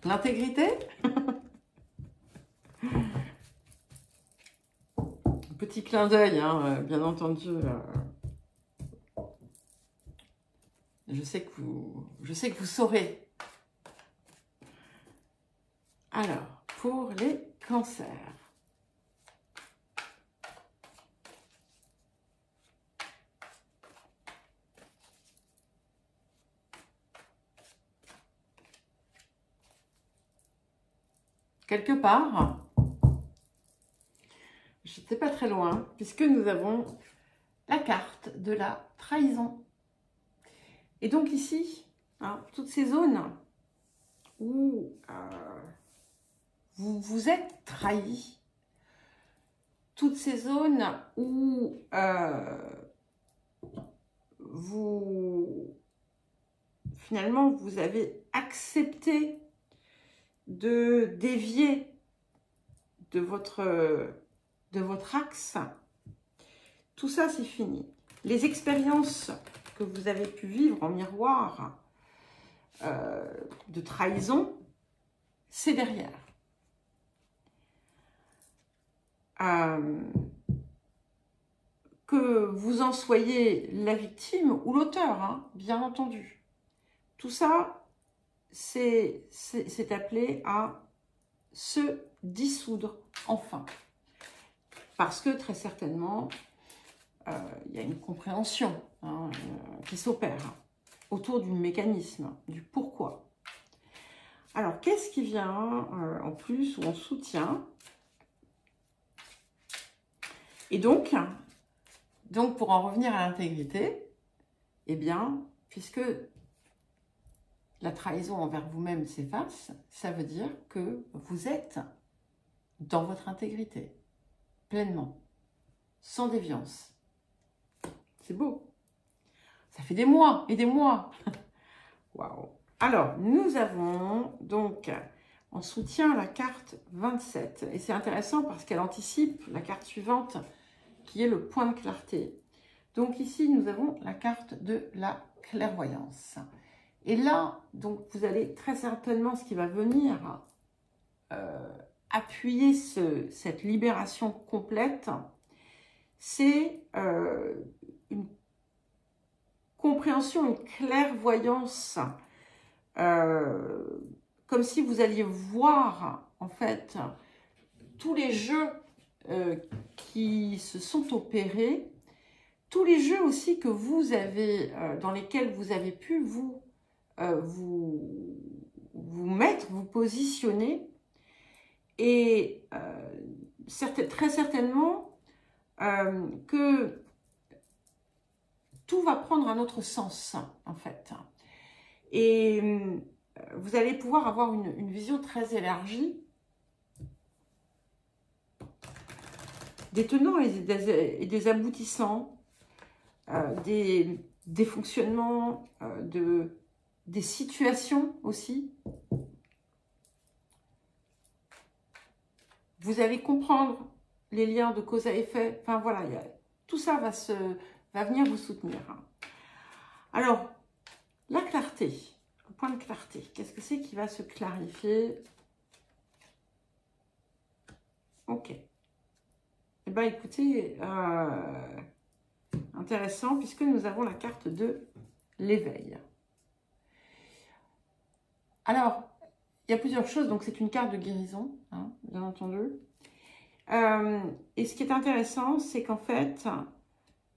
L'intégrité? Petit clin d'œil, hein, bien entendu. Je sais que vous saurez. Alors, pour les cancers. Quelque part, je n'étais pas très loin, puisque nous avons la carte de la trahison. Et donc ici, hein, toutes ces zones où vous vous êtes trahi, toutes ces zones où finalement vous avez accepté de dévier de votre axe, tout ça c'est fini. Les expériences que vous avez pu vivre en miroir de trahison, c'est derrière. Que vous en soyez la victime ou l'auteur, hein, bien entendu. Tout ça, c'est appelé à se dissoudre enfin. Parce que très certainement, il y a une compréhension hein, qui s'opère autour du mécanisme, du pourquoi. Alors, qu'est-ce qui vient en plus ou en soutien? Et donc, pour en revenir à l'intégrité, eh bien, puisque la trahison envers vous-même s'efface, ça veut dire que vous êtes dans votre intégrité, pleinement, sans déviance. C'est beau. Ça fait des mois et des mois. Waouh. Alors, nous avons donc en soutien la carte 27. Et c'est intéressant parce qu'elle anticipe la carte suivante qui est le point de clarté. Donc ici, nous avons la carte de la clairvoyance. Et là, donc, vous allez très certainement, ce qui va venir appuyer cette libération complète, c'est une compréhension, une clairvoyance, comme si vous alliez voir, en fait, tous les jeux qui se sont opérés, tous les jeux aussi que vous avez, dans lesquels vous avez pu vous mettre, vous positionner, et très certainement que tout va prendre un autre sens, en fait. Et vous allez pouvoir avoir une vision très élargie des tenants et des aboutissants, des fonctionnements, des situations aussi. Vous allez comprendre les liens de cause à effet. Enfin voilà, tout ça va venir vous soutenir. Alors, la clarté, le point de clarté, qu'est-ce que c'est qui va se clarifier? Ok. Eh bien, écoutez, intéressant, puisque nous avons la carte de l'éveil. Alors, il y a plusieurs choses. Donc, c'est une carte de guérison, hein, bien entendu. Et ce qui est intéressant, c'est qu'en fait,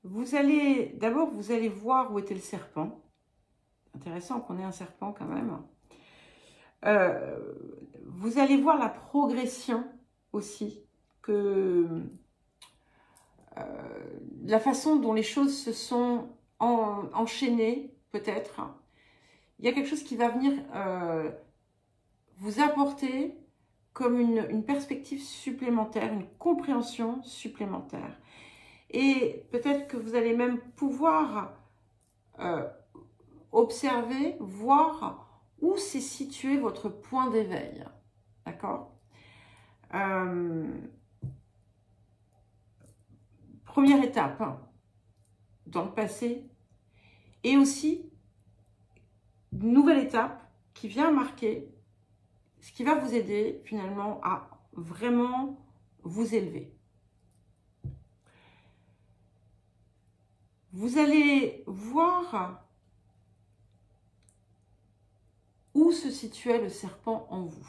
d'abord, vous allez voir où était le serpent. Intéressant qu'on ait un serpent quand même. Vous allez voir la progression aussi, la façon dont les choses se sont enchaînées, peut-être. Il y a quelque chose qui va venir vous apporter comme une perspective supplémentaire, une compréhension supplémentaire. Et peut-être que vous allez même pouvoir observer, voir où s'est situé votre point d'éveil. D'accord? Première étape, dans le passé, et aussi une nouvelle étape qui vient marquer, ce qui va vous aider finalement à vraiment vous élever. Vous allez voir où se situait le serpent en vous.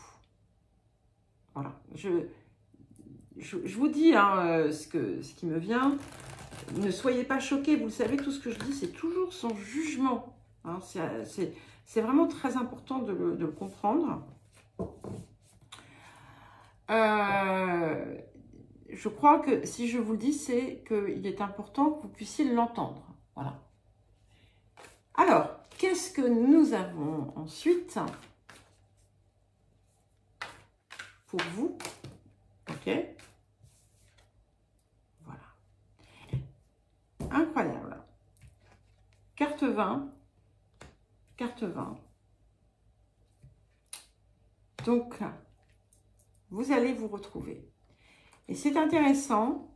Voilà, je vous dis hein, ce qui me vient. Ne soyez pas choqués, vous le savez, tout ce que je dis, c'est toujours sans jugement. Hein, c'est vraiment très important de le comprendre. Je crois que si je vous le dis, c'est qu'il est important que vous puissiez l'entendre. Voilà. Alors, qu'est-ce que nous avons ensuite pour vous? Ok. Voilà. Incroyable. Carte 20. Carte 20. Donc, vous allez vous retrouver. Et c'est intéressant.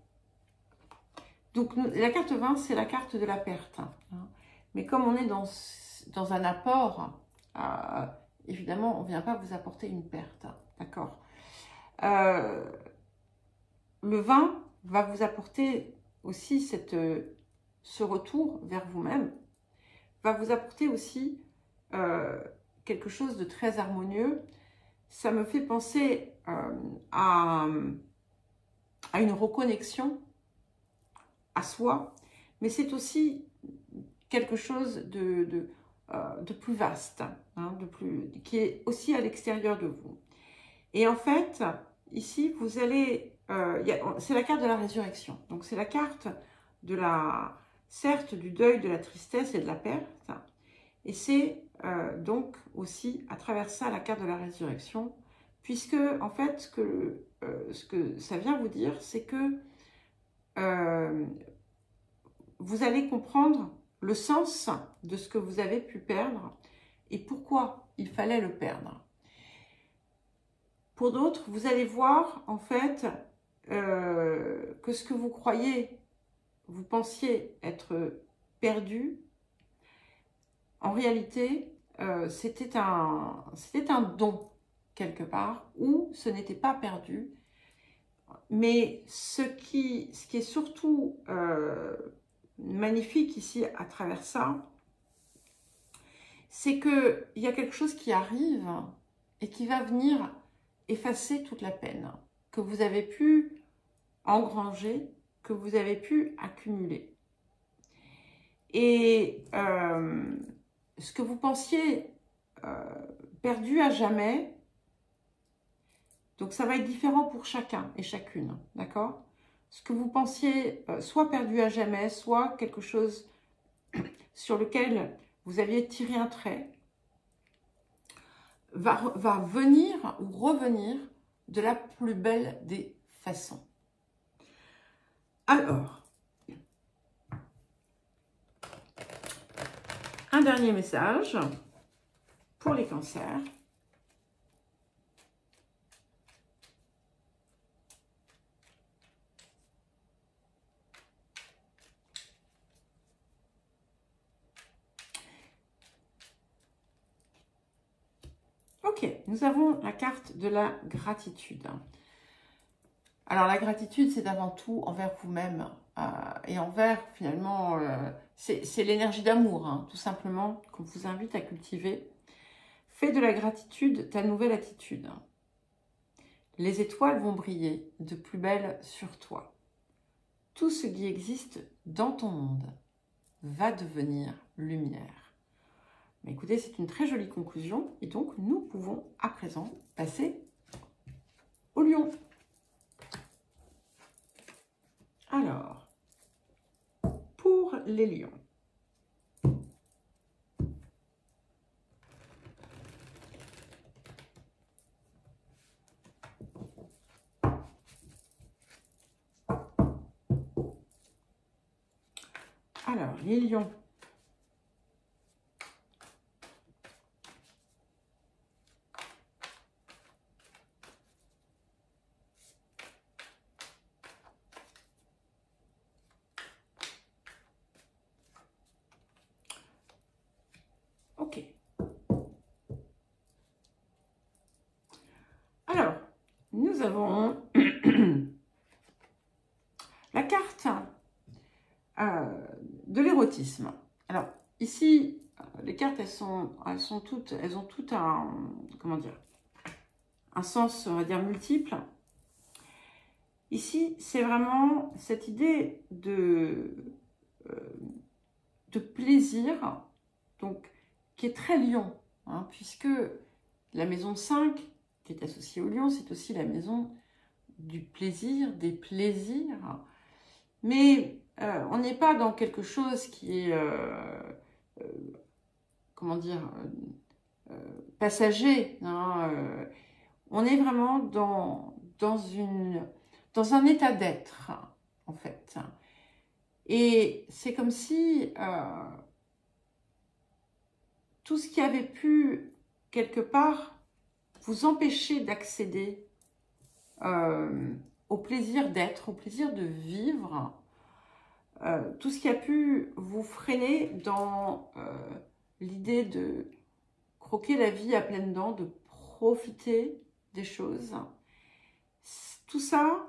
Donc, la carte 20, c'est la carte de la perte. Hein. Mais comme on est dans un apport, évidemment, on ne vient pas vous apporter une perte. D'accord? Le 20 va vous apporter aussi ce retour vers vous-même, va vous apporter aussi quelque chose de très harmonieux. Ça me fait penser à une reconnexion à soi, mais c'est aussi quelque chose de plus vaste, hein, qui est aussi à l'extérieur de vous. Et en fait, ici, vous allez... c'est la carte de la résurrection. Donc, c'est la carte certes, du deuil, de la tristesse et de la perte. Et c'est donc aussi, à travers ça, la carte de la résurrection. Puisque, en fait, ce que ça vient vous dire, c'est que vous allez comprendre le sens de ce que vous avez pu perdre et pourquoi il fallait le perdre. Pour d'autres, vous allez voir en fait que ce que vous croyez, vous pensiez être perdu, en réalité, c'était un don quelque part, ou ce n'était pas perdu. Mais ce qui est surtout magnifique ici à travers ça, c'est qu'il y a quelque chose qui arrive et qui va venir effacer toute la peine que vous avez pu engranger, que vous avez pu accumuler. Et ce que vous pensiez perdu à jamais, donc ça va être différent pour chacun et chacune, d'accord? Ce que vous pensiez soit perdu à jamais, soit quelque chose sur lequel vous aviez tiré un trait, va venir ou revenir de la plus belle des façons. Alors, un dernier message pour les cancers. Ok, nous avons la carte de la gratitude. Alors la gratitude, c'est avant tout envers vous-même et envers finalement, c'est l'énergie d'amour, hein, tout simplement, qu'on vous invite à cultiver Fais de la gratitude ta nouvelle attitude. Les étoiles vont briller de plus belle sur toi. Tout ce qui existe dans ton monde va devenir lumière. Mais écoutez, c'est une très jolie conclusion et donc nous pouvons à présent passer au lion. Alors, pour les lions. Alors, les lions. Ok. Alors, nous avons la carte de l'érotisme. Alors, ici, les cartes, elles ont toutes un, comment dire, un sens, on va dire, multiple. Ici, c'est vraiment cette idée de plaisir, donc, qui est très lion, hein, puisque la maison 5, qui est associée au lion, c'est aussi la maison du plaisir, des plaisirs. Mais on n'est pas dans quelque chose qui est, comment dire, passager. Hein, on est vraiment dans un état d'être, en fait. Et c'est comme si tout ce qui avait pu, quelque part, vous empêcher d'accéder au plaisir d'être, au plaisir de vivre, tout ce qui a pu vous freiner dans l'idée de croquer la vie à pleines dents, de profiter des choses, tout ça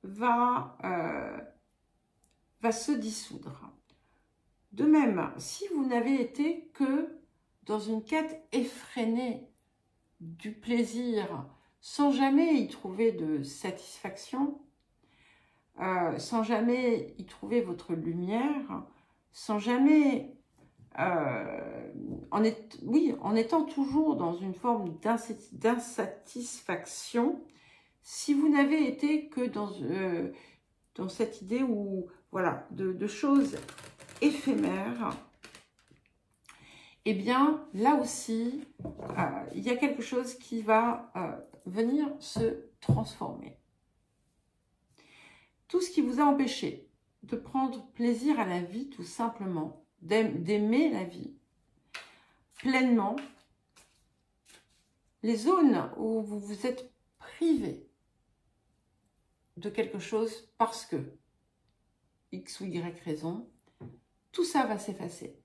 va se dissoudre. De même, si vous n'avez été que dans une quête effrénée du plaisir, sans jamais y trouver de satisfaction, sans jamais y trouver votre lumière, sans jamais, en étant toujours dans une forme d'insatisfaction, si vous n'avez été que dans cette idée où, voilà, de choses éphémères, eh bien, là aussi, il y a quelque chose qui va venir se transformer. Tout ce qui vous a empêché de prendre plaisir à la vie, tout simplement, d'aimer la vie pleinement, les zones où vous vous êtes privé de quelque chose parce que X ou Y raison, tout ça va s'effacer.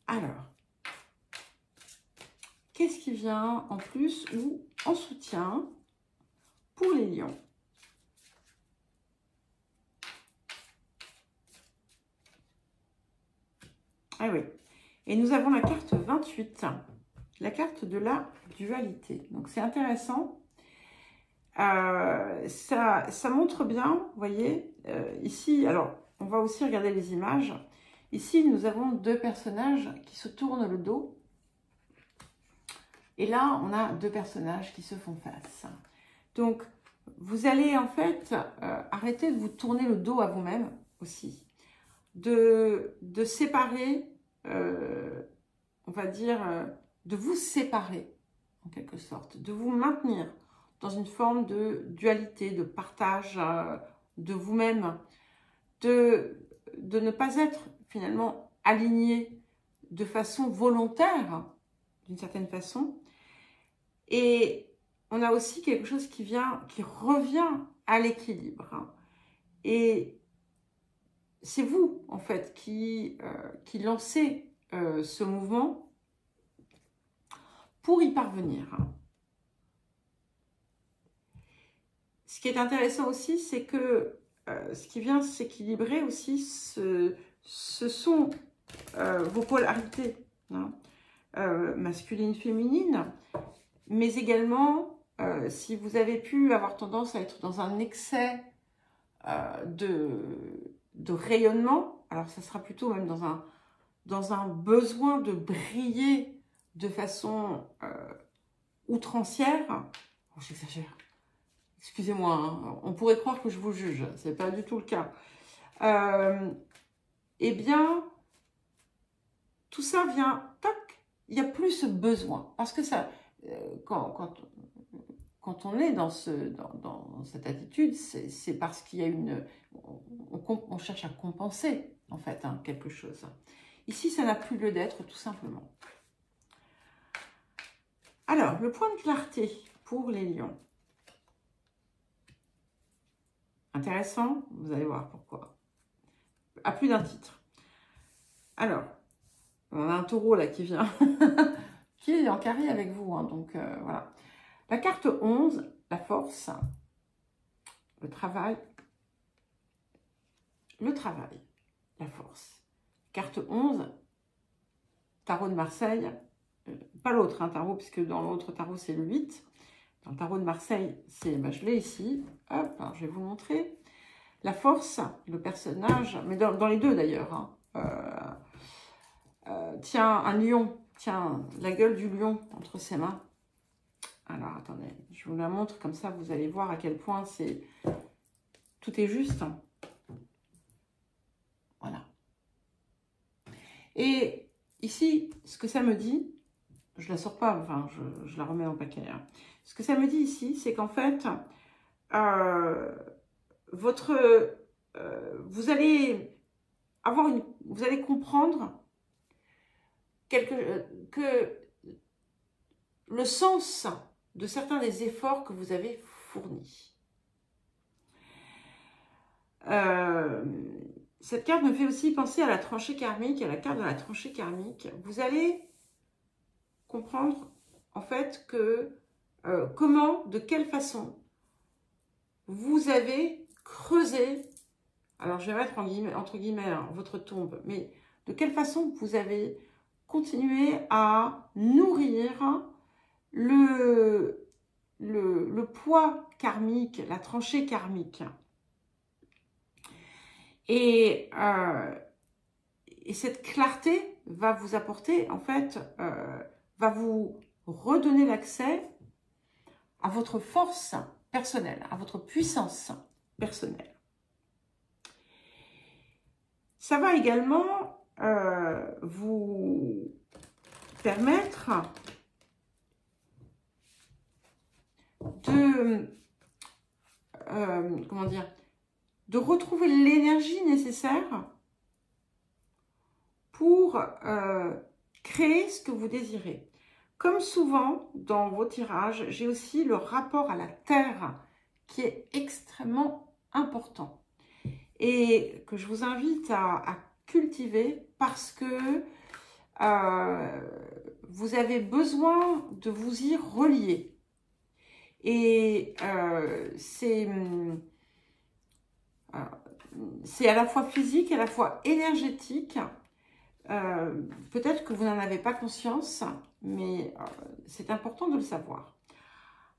Alors, qu'est-ce qui vient en plus ou en soutien pour les lions? Ah oui, et nous avons la carte 28, la carte de la dualité. Donc c'est intéressant. Ça montre bien, vous voyez, ici, alors on va aussi regarder les images. Ici, nous avons deux personnages qui se tournent le dos. Et là, on a deux personnages qui se font face. Donc, vous allez en fait arrêter de vous tourner le dos à vous-même aussi. De séparer, on va dire, de vous séparer en quelque sorte. De vous maintenir dans une forme de dualité, de partage de vous-même. De ne pas être finalement aligné de façon volontaire, d'une certaine façon. Et on a aussi quelque chose qui revient à l'équilibre. Et c'est vous, en fait, qui lancez ce mouvement pour y parvenir. Ce qui est intéressant aussi, c'est que ce qui vient s'équilibrer aussi, ce sont vos polarités. hein, masculine, féminine, mais également si vous avez pu avoir tendance à être dans un excès de rayonnement, alors ça sera plutôt même dans un besoin de briller de façon outrancière. Oh, j'exagère. Excusez-moi, hein, on pourrait croire que je vous juge, c'est pas du tout le cas. Eh bien, tout ça vient, tac, il n'y a plus ce besoin. Parce que ça, quand on est dans cette attitude, c'est parce qu'il y a on cherche à compenser, en fait, hein, quelque chose. Ici, ça n'a plus lieu d'être, tout simplement. Alors, le point de clarté pour les lions. Intéressant, vous allez voir pourquoi. À plus d'un titre. Alors, on a un taureau là qui vient, qui est en carré avec vous, hein, donc voilà. La carte 11, la force, le travail, la force. Carte 11, tarot de Marseille, pas l'autre, hein, tarot, puisque dans l'autre tarot c'est le 8. Dans le tarot de Marseille, c'est, ben, je l'ai ici, hop, alors je vais vous montrer. La force, le personnage, mais dans les deux d'ailleurs, hein, tient un lion, tient la gueule du lion entre ses mains. Alors, attendez, je vous la montre, comme ça, vous allez voir à quel point tout est juste. Voilà. Et ici, ce que ça me dit, je la sors pas, enfin, je la remets en paquet. Hein. Ce que ça me dit ici, c'est qu'en fait, vous allez comprendre que le sens de certains des efforts que vous avez fournis. Cette carte me fait aussi penser à la tranchée karmique, à la carte de la tranchée karmique. Vous allez comprendre en fait que comment, de quelle façon vous avez creusé, alors je vais mettre entre guillemets hein, votre tombe, mais de quelle façon vous avez continué à nourrir le poids karmique, la tranchée karmique. Et cette clarté va vous apporter, en fait, va vous redonner l'accès à votre force personnelle, à votre puissance personnelle. Ça va également vous permettre de retrouver l'énergie nécessaire pour créer ce que vous désirez. Comme souvent dans vos tirages, j'ai aussi le rapport à la terre qui est extrêmement important et que je vous invite à cultiver parce que vous avez besoin de vous y relier. Et c'est à la fois physique et à la fois énergétique. Peut-être que vous n'en avez pas conscience, mais c'est important de le savoir.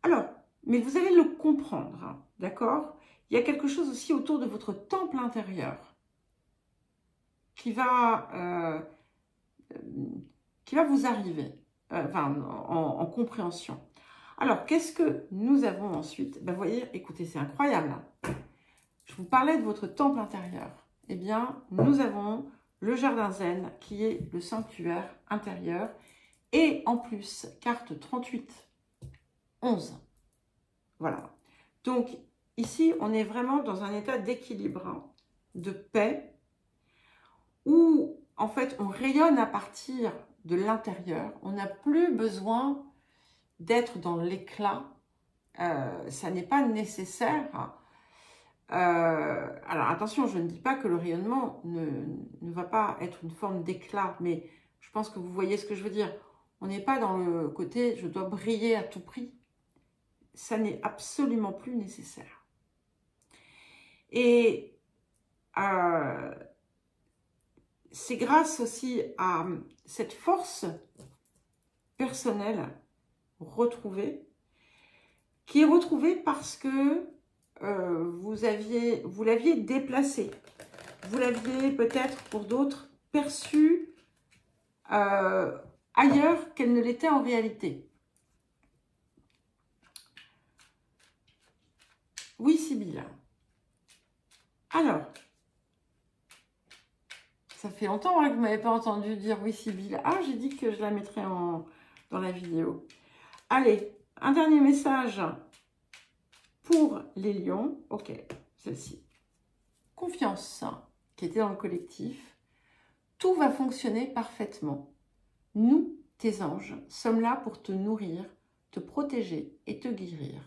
Alors, mais vous allez le comprendre, hein, d'accord? Il y a quelque chose aussi autour de votre temple intérieur qui va vous arriver en compréhension. Alors, qu'est-ce que nous avons ensuite? Ben, vous voyez, écoutez, c'est incroyable. Je vous parlais de votre temple intérieur. Eh bien, nous avons le jardin zen qui est le sanctuaire intérieur. Et en plus, carte 38, 11. Voilà. Donc, ici, on est vraiment dans un état d'équilibre, hein, de paix, où, en fait, on rayonne à partir de l'intérieur. On n'a plus besoin d'être dans l'éclat. Ça n'est pas nécessaire. Alors, attention, je ne dis pas que le rayonnement ne va pas être une forme d'éclat, mais je pense que vous voyez ce que je veux dire. On n'est pas dans le côté « je dois briller à tout prix ». Ça n'est absolument plus nécessaire. Et c'est grâce aussi à cette force personnelle retrouvée, qui est retrouvée parce que vous l'aviez déplacée. Vous l'aviez peut-être pour d'autres perçue ailleurs qu'elle ne l'était en réalité. Oui, Sibylle. Alors, ça fait longtemps hein, que vous ne m'avez pas entendu dire oui, Sibylle. Ah, j'ai dit que je la mettrais dans la vidéo. Allez, un dernier message pour les lions. Ok, celle-ci. Confiance, qui était dans le collectif. Tout va fonctionner parfaitement. Nous, tes anges, sommes là pour te nourrir, te protéger et te guérir.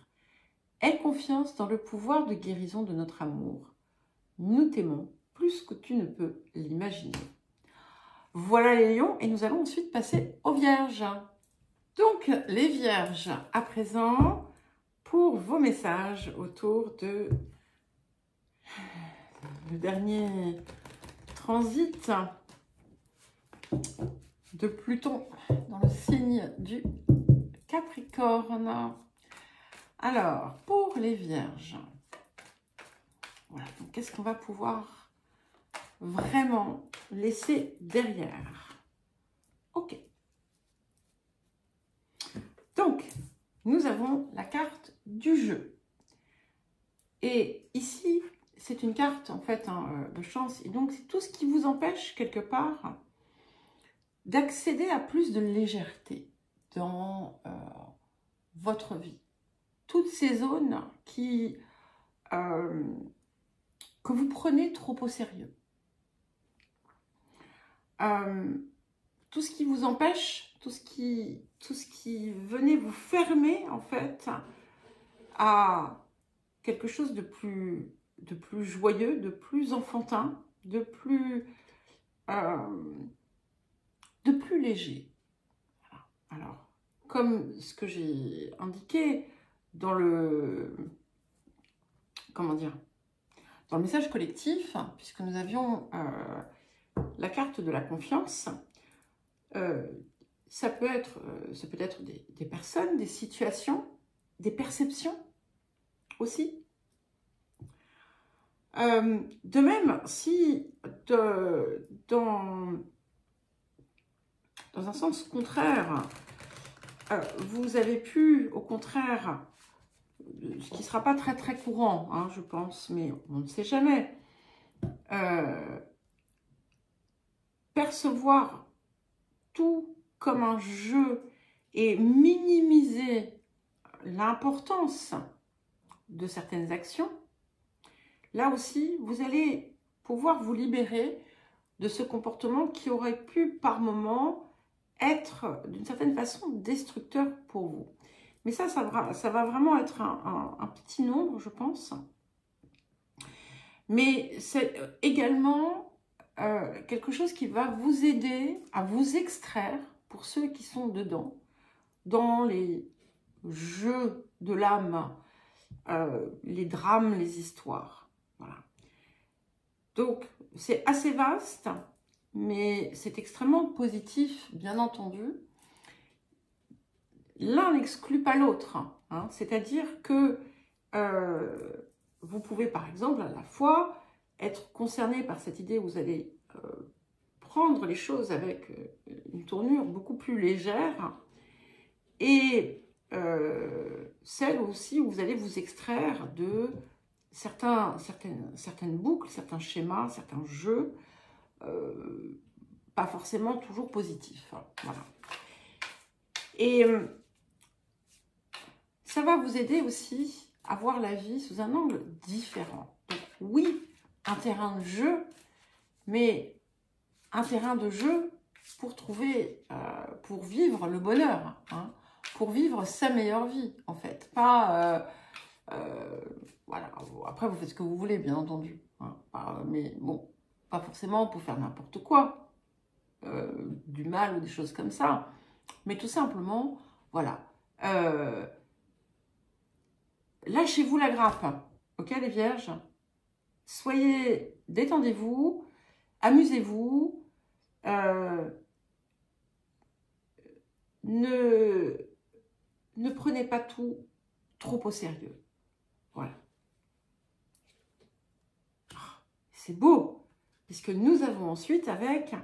Aie confiance dans le pouvoir de guérison de notre amour. Nous t'aimons plus que tu ne peux l'imaginer. Voilà les lions et nous allons ensuite passer aux vierges. Donc les vierges, à présent, pour vos messages autour de le dernier transit de Pluton dans le signe du Capricorne. Alors, pour les vierges, voilà, donc qu'est-ce qu'on va pouvoir vraiment laisser derrière? Ok. Donc, nous avons la carte du jeu. Et ici, c'est une carte, en fait, hein, de chance. Et donc, c'est tout ce qui vous empêche, quelque part, d'accéder à plus de légèreté dans votre vie. Toutes ces zones que vous prenez trop au sérieux. Tout ce qui vous empêche, tout ce qui venait vous fermer, en fait, à quelque chose de plus joyeux, de plus enfantin, de plus léger. Voilà. Alors, comme ce que j'ai indiqué dans le message collectif, puisque nous avions la carte de la confiance, ça peut être des personnes, des situations, des perceptions aussi. De même, si dans un sens contraire, vous avez pu, au contraire, ce qui ne sera pas très très courant, hein, je pense, mais on ne sait jamais, percevoir tout comme un jeu et minimiser l'importance de certaines actions, là aussi, vous allez pouvoir vous libérer de ce comportement qui aurait pu, par moment, être d'une certaine façon destructeur pour vous. Mais ça va vraiment être un petit nombre, je pense. Mais c'est également quelque chose qui va vous aider à vous extraire, pour ceux qui sont dedans, dans les jeux de l'âme, les drames, les histoires. Voilà. Donc, c'est assez vaste, mais c'est extrêmement positif, bien entendu. L'un n'exclut pas l'autre, hein. C'est-à-dire que vous pouvez, par exemple, à la fois être concerné par cette idée où vous allez prendre les choses avec une tournure beaucoup plus légère et celle aussi où vous allez vous extraire de certaines boucles, certains schémas, certains jeux, pas forcément toujours positifs. Voilà. Et ça va vous aider aussi à voir la vie sous un angle différent. Donc oui, un terrain de jeu, mais un terrain de jeu pour trouver, pour vivre le bonheur, hein, pour vivre sa meilleure vie, en fait. Pas, voilà, après vous faites ce que vous voulez, bien entendu, hein, mais bon, pas forcément pour faire n'importe quoi, du mal ou des choses comme ça, mais tout simplement, voilà. Lâchez-vous la grappe, ok les vierges? Détendez-vous, amusez-vous, ne prenez pas tout trop au sérieux. Voilà. C'est beau, puisque nous avons ensuite avec,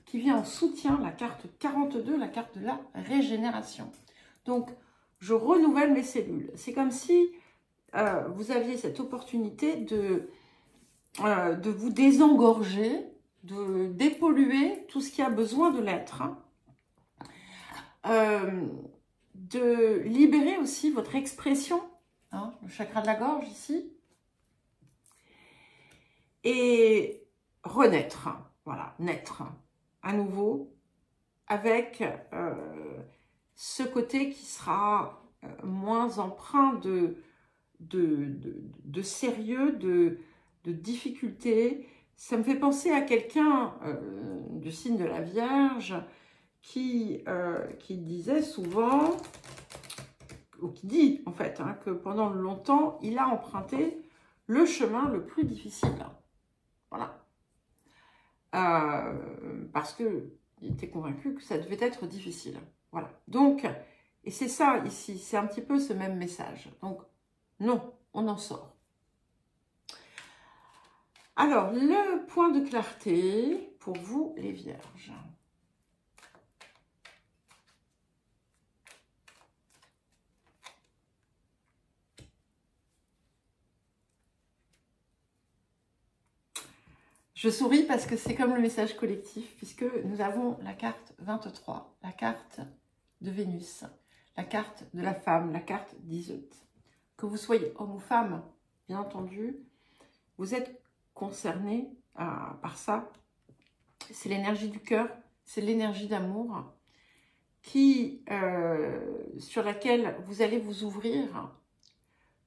qui vient en soutien, la carte 42, la carte de la régénération. Donc, je renouvelle mes cellules. C'est comme si vous aviez cette opportunité de vous désengorger, de dépolluer tout ce qui a besoin de l'être. De libérer aussi votre expression, hein, le chakra de la gorge ici, et renaître, voilà, naître à nouveau avec ce côté qui sera moins empreint de sérieux, de difficulté. Ça me fait penser à quelqu'un du signe de la Vierge qui disait souvent, ou qui dit en fait, hein, que pendant longtemps, il a emprunté le chemin le plus difficile. Voilà. Parce qu'il était convaincu que ça devait être difficile. Voilà. Donc, et c'est ça ici, c'est un petit peu ce même message. Donc, non, on en sort. Alors, le point de clarté pour vous, les Vierges. Je souris parce que c'est comme le message collectif, puisque nous avons la carte 23, la carte de Vénus, la carte de la femme, la carte d'Iseut. Que vous soyez homme ou femme, bien entendu, vous êtes concerné par ça. C'est l'énergie du cœur, c'est l'énergie d'amour sur laquelle vous allez vous ouvrir,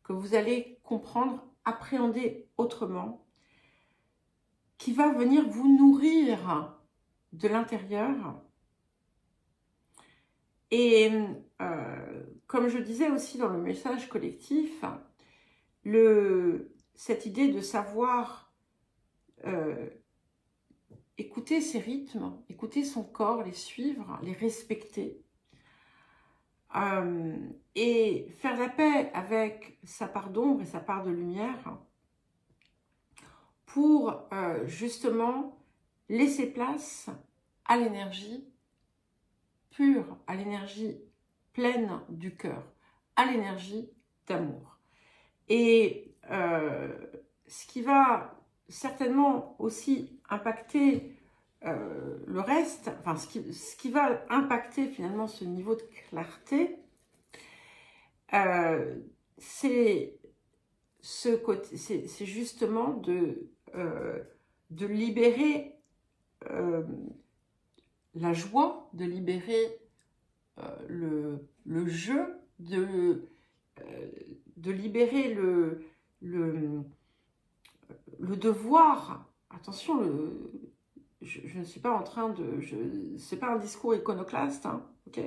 que vous allez comprendre, appréhender autrement, qui va venir vous nourrir de l'intérieur. Et comme je disais aussi dans le message collectif, cette idée de savoir écouter ses rythmes, écouter son corps, les suivre, les respecter, et faire la paix avec sa part d'ombre et sa part de lumière, pour justement laisser place à l'énergie pure, à l'énergie pleine du cœur, à l'énergie d'amour. Et ce qui va certainement aussi impacter le reste, enfin ce qui va impacter finalement ce niveau de clarté, c'est justement de libérer la joie, de libérer le jeu, de libérer le devoir. Attention, je ne suis pas en train de... c'est pas un discours iconoclaste, hein, ok?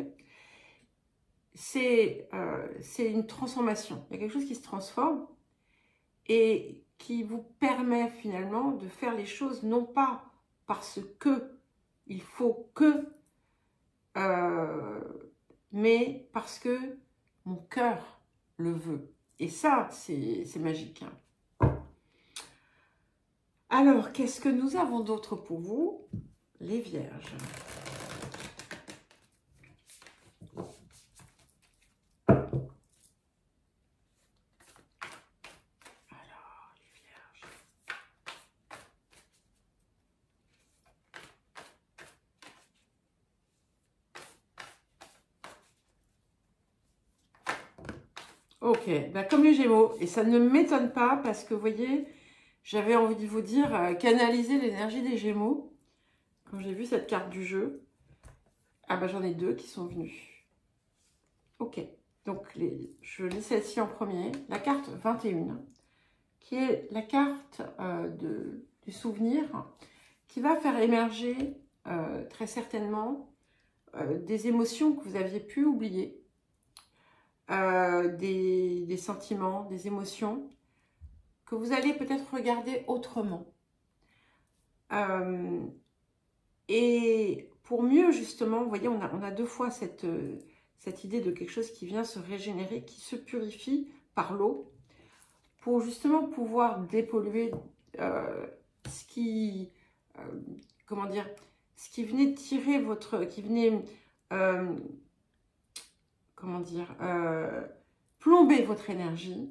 C'est une transformation. Il y a quelque chose qui se transforme et qui vous permet finalement de faire les choses non pas parce que il faut que, mais parce que mon cœur le veut. Et ça, c'est magique. Alors, qu'est-ce que nous avons d'autre pour vous, les Vierges? Ok, bah comme les Gémeaux, et ça ne m'étonne pas parce que vous voyez, j'avais envie de vous dire, canaliser l'énergie des Gémeaux. Quand j'ai vu cette carte du jeu, ah bah j'en ai deux qui sont venus. Ok, donc je lis celle-ci en premier, la carte 21, qui est la carte du souvenir, qui va faire émerger très certainement des émotions que vous aviez pu oublier. Des sentiments, des émotions que vous allez peut-être regarder autrement. Et pour mieux, justement, vous voyez, on a deux fois cette idée de quelque chose qui vient se régénérer, qui se purifie par l'eau, pour justement pouvoir dépolluer ce qui, comment dire, ce qui venait tirer votre, qui venait, comment dire, plomber votre énergie.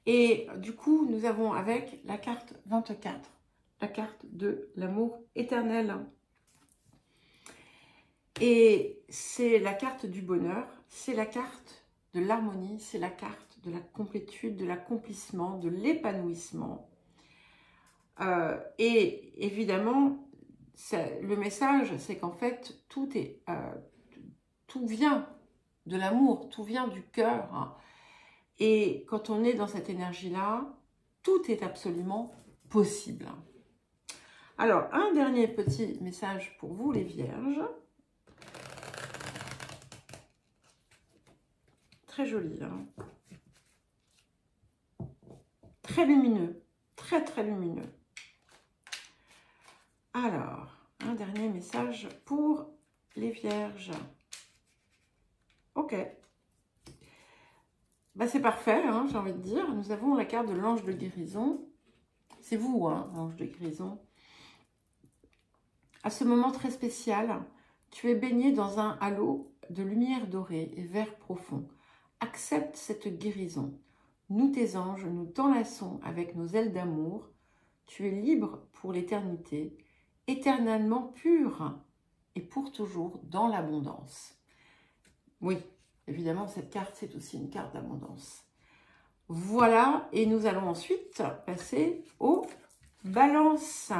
Et du coup, nous avons avec la carte 24, la carte de l'amour éternel. Et c'est la carte du bonheur, c'est la carte de l'harmonie, c'est la carte de la complétude, de l'accomplissement, de l'épanouissement. Et évidemment, le message, c'est qu'en fait, tout vient de l'amour, tout vient du cœur. Hein. Et quand on est dans cette énergie-là, tout est absolument possible. Alors, un dernier petit message pour vous, les vierges. Très joli. Hein. Très lumineux. Très, très lumineux. Alors, un dernier message pour les vierges. Ok. Bah, c'est parfait, hein, j'ai envie de dire. Nous avons la carte de l'ange de guérison. C'est vous, hein, l'ange de guérison. À ce moment très spécial, tu es baigné dans un halo de lumière dorée et vert profond. Accepte cette guérison. Nous, tes anges, nous t'enlaçons avec nos ailes d'amour. Tu es libre pour l'éternité, éternellement pur et pour toujours dans l'abondance. Oui, évidemment, cette carte, c'est aussi une carte d'abondance. Voilà, et nous allons ensuite passer aux balances.